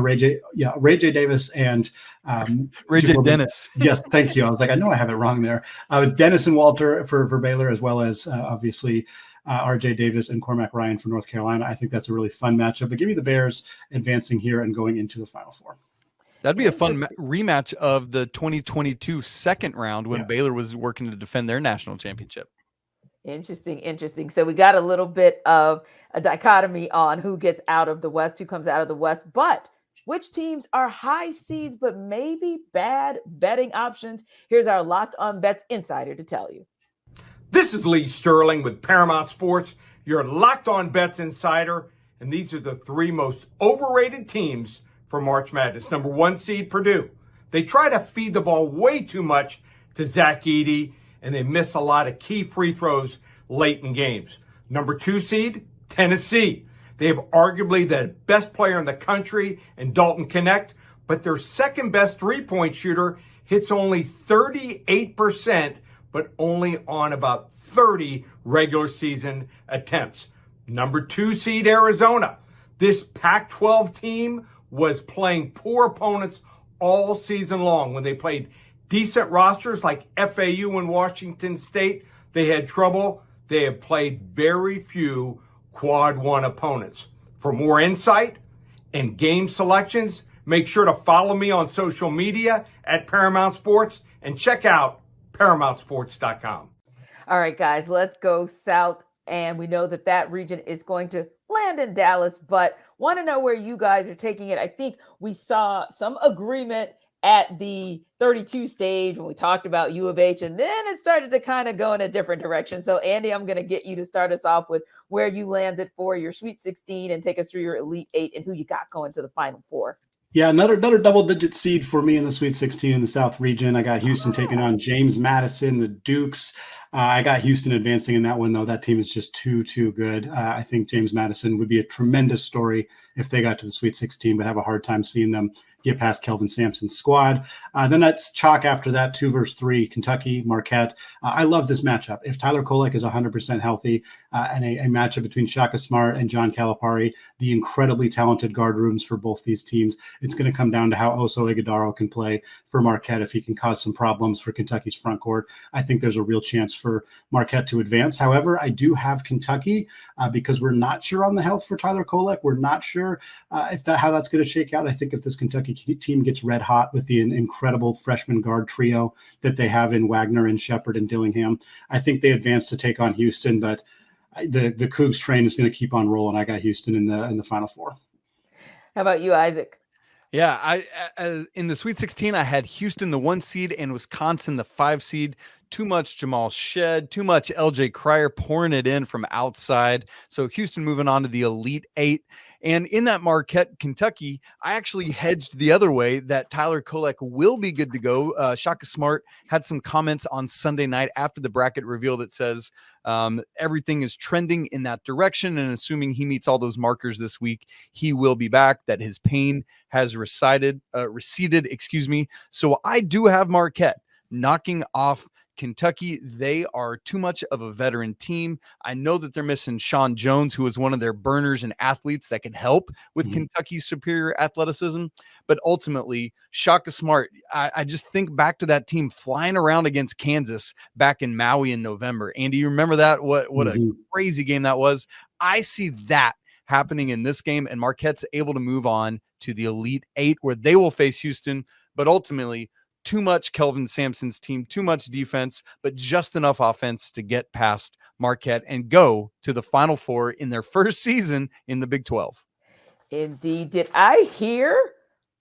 Speaker 4: Ray J. Davis and
Speaker 3: Ray J. Dennis.
Speaker 4: Yes, thank you. I was like, I know I have it wrong there. Dennis and Walter for Baylor, as well as obviously RJ Davis and Cormac Ryan for North Carolina. I think that's a really fun matchup. But give me the Bears advancing here and going into the Final Four.
Speaker 3: That'd be a fun rematch of the 2022 second round when Baylor was working to defend their national championship.
Speaker 2: Interesting. So we got a little bit of a dichotomy on who gets out of the West, who comes out of the West, but which teams are high seeds but maybe bad betting options? Here's our Locked On Bets insider to tell you.
Speaker 5: This is Lee Sterling with Paramount Sports, your Locked On Bets insider, and these are the 3 most overrated teams for March Madness. Number 1 seed, Purdue. They try to feed the ball way too much to Zach Edey, and they miss a lot of key free throws late in games. Number 2 seed, Tennessee. They have arguably the best player in the country in Dalton Knecht, but their second best three-point shooter hits only 38%, but only on about 30 regular season attempts. Number 2 seed, Arizona. This Pac-12 team was playing poor opponents all season long. When they played decent rosters like FAU and Washington State, they had trouble. they have played very few quad one opponents. For more insight and game selections, make sure to follow me on social media at Paramount Sports and check out ParamountSports.com.
Speaker 2: All right, guys, let's go south. And we know that region is going to land in Dallas, but want to know where you guys are taking it. I think we saw some agreement at the 32 stage when we talked about U of H, and then it started to kind of go in a different direction. So, Andy, I'm going to get you to start us off with where you landed for your Sweet 16 and take us through your Elite 8 and who you got going to the Final Four.
Speaker 4: Yeah, another double-digit seed for me in the Sweet 16 in the South region. I got Houston taking on James Madison, the Dukes. I got Houston advancing in that one, though. That team is just too good. I think James Madison would be a tremendous story if they got to the Sweet 16, but have a hard time seeing them get past Kelvin Sampson's squad. Then that's chalk after that, 2 versus 3, Kentucky, Marquette. I love this matchup. If Tyler Kolek is 100% healthy and a matchup between Shaka Smart and John Calipari, the incredibly talented guard rooms for both these teams, it's going to come down to how Oso Ighodaro can play for Marquette. If he can cause some problems for Kentucky's front court, I think there's a real chance for Marquette to advance. However, I do have Kentucky because we're not sure on the health for Tyler Kolek. We're not sure how that's going to shake out. I think if this Kentucky team gets red hot with the incredible freshman guard trio that they have in Wagner and Shepard and Dillingham, I think they advance to take on Houston, but the Cougs train is going to keep on rolling. I got Houston in the Final Four.
Speaker 2: How about you, Isaac?
Speaker 3: Yeah, I in the Sweet 16, I had Houston, the 1 seed, and Wisconsin, the 5 seed. Too much Jamal Shed, too much LJ Cryer pouring it in from outside. So Houston moving on to the Elite 8. And in that Marquette, Kentucky, I actually hedged the other way that Tyler Kolek will be good to go. Shaka Smart had some comments on Sunday night after the bracket reveal that says everything is trending in that direction. And assuming he meets all those markers this week, he will be back, that his pain has receded. So I do have Marquette knocking off Kentucky. They are too much of a veteran team. I know that they're missing Sean Jones, who is one of their burners and athletes that can help with Kentucky's superior athleticism. But ultimately, Shaka Smart, I just think back to that team flying around against Kansas back in Maui in November. Andy, you remember that? What a crazy game that was. I see that happening in this game, and Marquette's able to move on to the Elite 8 where they will face Houston. But ultimately, too much Kelvin Sampson's team, too much defense, but just enough offense to get past Marquette and go to the Final Four in their first season in the Big 12.
Speaker 2: Indeed. Did I hear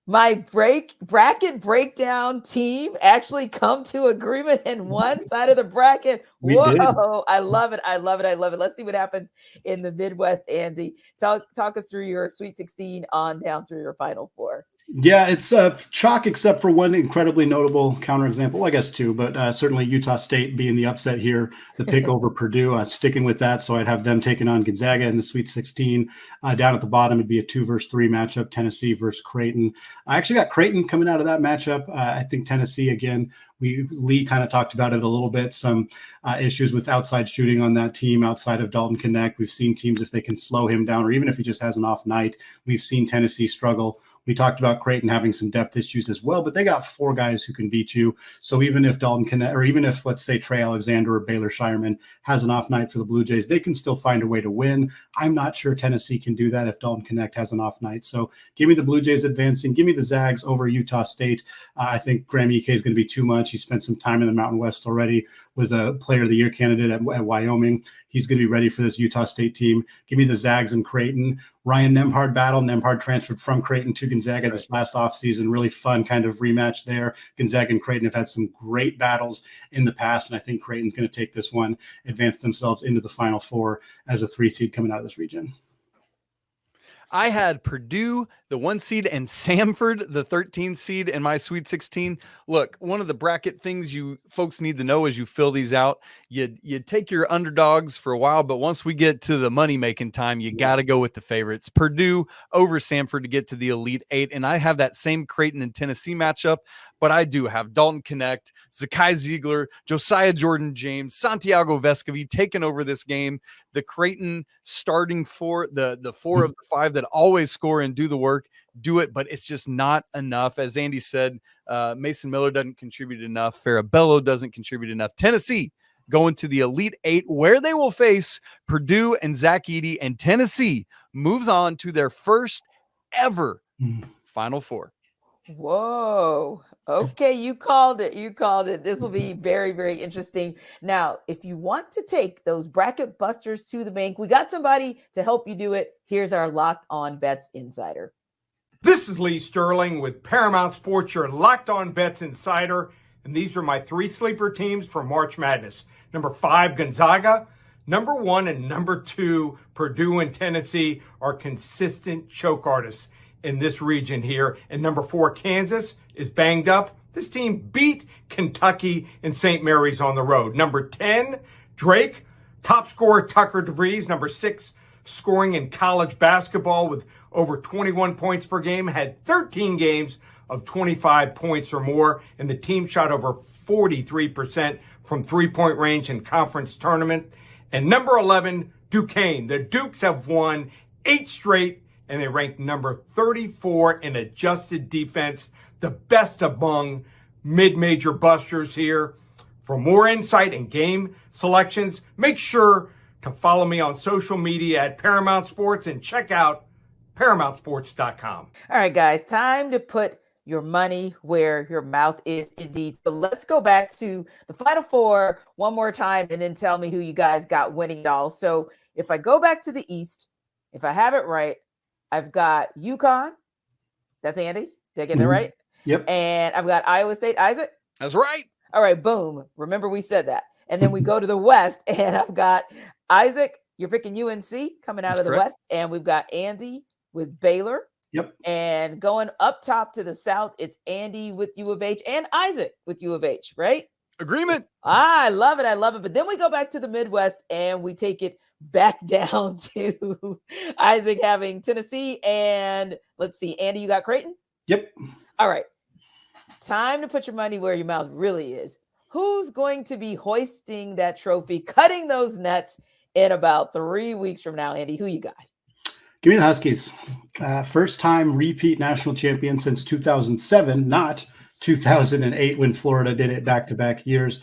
Speaker 2: my bracket breakdown team actually come to agreement in one side of the bracket? Whoa, did. I love it. I love it. Let's see what happens in the Midwest, Andy. Talk us through your Sweet 16 on down through your Final Four.
Speaker 4: Yeah, it's chalk except for one incredibly notable counterexample. Well, I guess two, but certainly Utah State being the upset here, the pick over Purdue, sticking with that. So I'd have them taking on Gonzaga in the Sweet 16. Down at the bottom, it'd be a 2 versus 3 matchup, Tennessee versus Creighton. I actually got Creighton coming out of that matchup. I think Tennessee, again, Lee kind of talked about it a little bit, some issues with outside shooting on that team outside of Dalton Knecht. We've seen teams, if they can slow him down, or even if he just has an off night, we've seen Tennessee struggle. We talked about Creighton having some depth issues as well, but they got 4 guys who can beat you. So even if Dalton Knecht, or even if, let's say, Trey Alexander or Baylor Shireman has an off night for the Blue Jays, they can still find a way to win. I'm not sure Tennessee can do that if Dalton Knecht has an off night. So give me the Blue Jays advancing. Give me the Zags over Utah State. I think Graham Ike is going to be too much. He spent some time in the Mountain West already, was a Player of the Year candidate at Wyoming. He's going to be ready for this Utah State team. Give me the Zags and Creighton. Ryan Nembhard battle. Nembhard transferred from Creighton to Gonzaga this last offseason. Really fun kind of rematch there. Gonzaga and Creighton have had some great battles in the past, and I think Creighton's going to take this one, advance themselves into the Final Four as a 3 seed coming out of this region.
Speaker 3: I had Purdue, the 1 seed, and Samford, the 13 seed in my Sweet 16. Look, one of the bracket things you folks need to know as you fill these out, you take your underdogs for a while, but once we get to the money-making time, you got to go with the favorites. Purdue over Samford to get to the Elite 8, and I have that same Creighton and Tennessee matchup, but I do have Dalton Knecht, Zakai Ziegler, Josiah Jordan-James, Santiago Vescovi taking over this game. The Creighton starting 4, the 4 of the 5 that always score and do the work, do it, but it's just not enough. As Andy said, Mason Miller doesn't contribute enough. Farabello doesn't contribute enough. Tennessee going to the Elite Eight, where they will face Purdue and Zach Edey, and Tennessee moves on to their first ever Final Four.
Speaker 2: Whoa. Okay, you called it. You called it. This will be very, very interesting. Now, if you want to take those bracket busters to the bank, we got somebody to help you do it. Here's our Locked On Bets Insider.
Speaker 5: This is Lee Sterling with Paramount Sports, your Locked On Bets Insider. And these are my 3 sleeper teams for March Madness. Number 5, Gonzaga. Number 1 and number 2, Purdue and Tennessee, are consistent choke artists in this region here. And number 4, Kansas, is banged up. This team beat Kentucky and St. Mary's on the road. Number 10, Drake, top scorer Tucker DeVries. Number 6, scoring in college basketball with over 21 points per game, had 13 games of 25 points or more. And the team shot over 43% from three-point range in conference tournament. And number 11, Duquesne. The Dukes have won 8 straight, and they ranked number 34 in adjusted defense, the best among mid-major busters here. For more insight and game selections, make sure to follow me on social media at Paramount Sports and check out ParamountSports.com.
Speaker 2: All right, guys, time to put your money where your mouth is indeed. So let's go back to the Final Four one more time and then tell me who you guys got winning it all. So if I go back to the East, if I have it right, I've got UConn. That's Andy. Did I get that right?
Speaker 4: Yep.
Speaker 2: And I've got Iowa State. Isaac?
Speaker 3: That's right.
Speaker 2: All right, boom. Remember we said that. And then we go to the West, and I've got Isaac. You're picking UNC coming out
Speaker 3: That's
Speaker 2: of the
Speaker 3: correct.
Speaker 2: West. And we've got Andy with Baylor.
Speaker 4: Yep.
Speaker 2: And going up top to the South, it's Andy with U of H and Isaac with U of H, right?
Speaker 3: Agreement.
Speaker 2: I love it. I love it. But then we go back to the Midwest and we take it back down to Isaac having Tennessee. And let's see, Andy, you got Creighton?
Speaker 4: Yep.
Speaker 2: All right. Time to put your money where your mouth really is. Who's going to be hoisting that trophy, cutting those nets in about 3 weeks from now? Andy, who you got?
Speaker 4: Give me the Huskies. First time repeat national champion since 2007, not 2008 when Florida did it back-to-back years.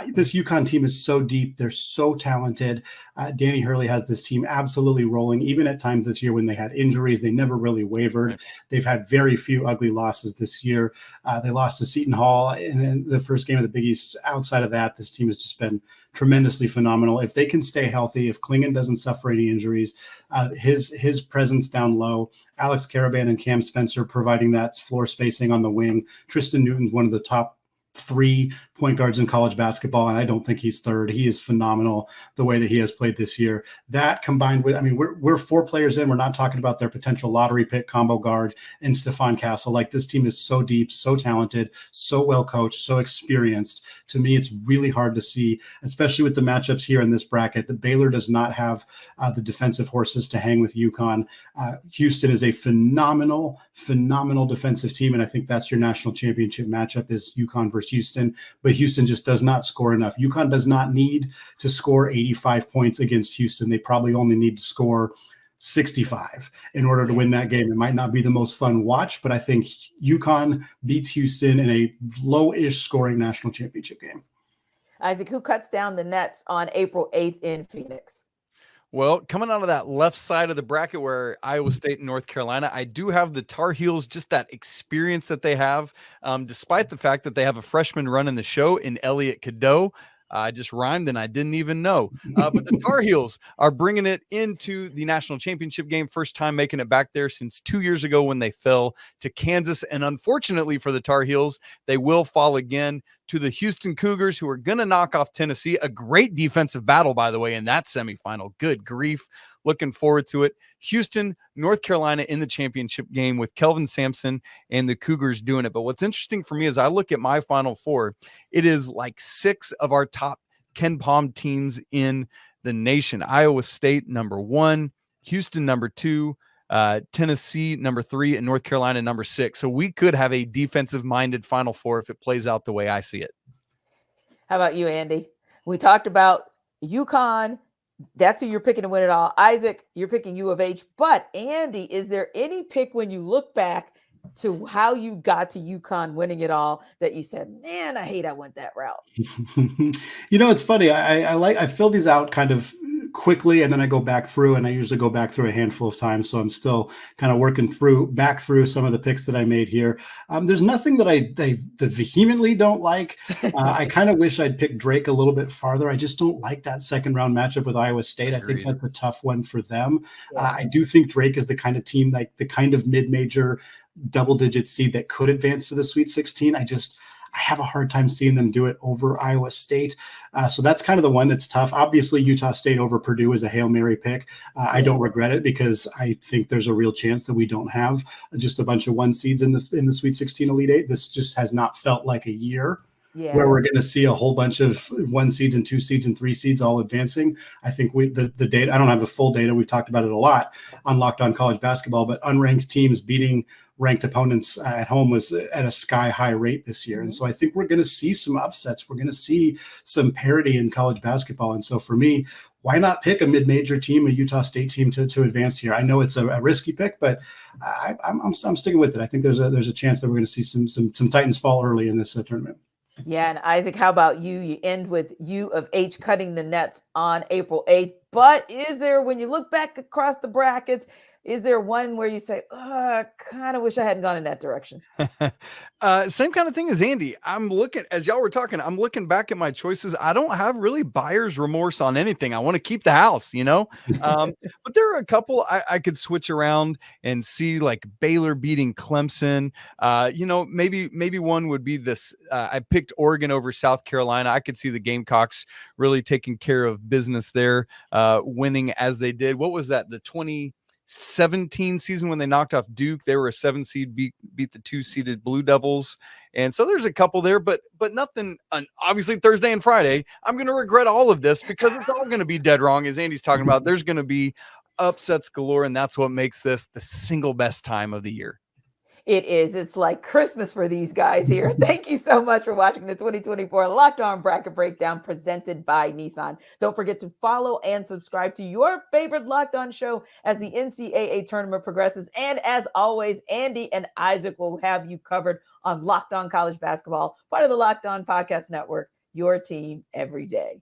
Speaker 4: This UConn team is so deep. They're so talented. Danny Hurley has this team absolutely rolling. Even at times this year when they had injuries, they never really wavered. They've had very few ugly losses this year. They lost to Seton Hall in the first game of the Big East. Outside of that, this team has just been tremendously phenomenal. If they can stay healthy, if Klingon doesn't suffer any injuries, his presence down low, Alex Caravan and Cam Spencer providing that floor spacing on the wing. Tristan Newton's one of the top 3 point guards in college basketball, and I don't think he's third. He is phenomenal the way that he has played this year. That combined with, I mean, we're 4 players in. We're not talking about their potential lottery pick combo guard and Stephon Castle. Like, this team is so deep, so talented, so well coached, so experienced. To me, it's really hard to see, especially with the matchups here in this bracket, that Baylor does not have the defensive horses to hang with UConn. Houston is a phenomenal defensive team, and I think that's your national championship matchup is UConn versus Houston. But Houston just does not score enough. UConn does not need to score 85 points against Houston. They probably only need to score 65 in order to win that game. It might not be the most fun watch, but I think UConn beats Houston in a low-ish scoring national championship game.
Speaker 2: Isaac, who cuts down the nets on April 8th in Phoenix?
Speaker 3: Well, coming out of that left side of the bracket where Iowa State and North Carolina, I do have the Tar Heels, just that experience that they have, despite the fact that they have a freshman running the show in Elliot Cadeau. I just rhymed and I didn't even know. But the Tar Heels are bringing it into the national championship game. First time making it back there since 2 years ago when they fell to Kansas. And unfortunately for the Tar Heels, they will fall again to the Houston Cougars, who are going to knock off Tennessee. A great defensive battle, by the way, in that semifinal. Good grief. Looking forward to it. Houston, North Carolina in the championship game with Kelvin Sampson and the Cougars doing it. But what's interesting for me is I look at my Final Four. It is like 6 of our top Ken Palm teams in the nation. Iowa State, number 1. Houston, number 2. Tennessee, number 3. And North Carolina, number 6. So we could have a defensive-minded Final Four if it plays out the way I see it.
Speaker 2: How about you, Andy? We talked about UConn. That's who you're picking to win it all. Isaac, you're picking U of H. But Andy, is there any pick when you look back to how you got to UConn winning it all that you said, man, I hate I went that route?
Speaker 4: It's funny. I fill these out kind of quickly, and then I go back through, and I usually go back through a handful of times. So I'm still kind of working back through some of the picks that I made here. There's nothing that I vehemently don't like. I kind of wish I'd picked Drake a little bit farther. I just don't like that second round matchup with Iowa State. I think that's a tough one for them.
Speaker 2: Yeah.
Speaker 4: I do think Drake is the kind of team, like the kind of mid-major double-digit seed that could advance to the Sweet 16. I have a hard time seeing them do it over Iowa State. So that's kind of the one that's tough. Obviously, Utah State over Purdue is a Hail Mary pick. I don't regret it because I think there's a real chance that we don't have just a bunch of one seeds in the Sweet 16 Elite Eight. This just has not felt like a year where we're going to see a whole bunch of one seeds and two seeds and three seeds all advancing. I think the data, I don't have the full data. We've talked about it a lot on Locked On College Basketball, but unranked teams beating ranked opponents at home was at a sky high rate this year. And so I think we're going to see some upsets. We're going to see some parity in college basketball. And so for me, why not pick a mid-major team, a Utah State team to advance here? I know it's a risky pick, but I'm sticking with it. I think there's a chance that we're going to see some Titans fall early in this tournament.
Speaker 2: Yeah. And Isaac, how about you? You end with U of H cutting the nets on April 8th. But is there, when you look back across the brackets, is there one where you say, I kind of wish I hadn't gone in that direction?
Speaker 3: Same kind of thing as Andy. I'm looking, as y'all were talking, I'm looking back at my choices. I don't have really buyer's remorse on anything. I want to keep the house, but there are a couple I could switch around and see, like Baylor beating Clemson. Maybe one would be this. I picked Oregon over South Carolina. I could see the Gamecocks really taking care of business there, winning as they did. What was that? The 2017 season when they knocked off Duke, they were a 7 seed, beat the 2-seeded Blue Devils. And so there's a couple there, but nothing. Obviously Thursday and Friday, I'm going to regret all of this because it's all going to be dead wrong. As Andy's talking about, there's going to be upsets galore. And that's what makes this the single best time of the year.
Speaker 2: It is. It's like Christmas for these guys here. Thank you so much for watching the 2024 Locked On Bracket Breakdown presented by Nissan. Don't forget to follow and subscribe to your favorite Locked On show as the NCAA tournament progresses. And as always, Andy and Isaac will have you covered on Locked On College Basketball, part of the Locked On Podcast Network, your team every day.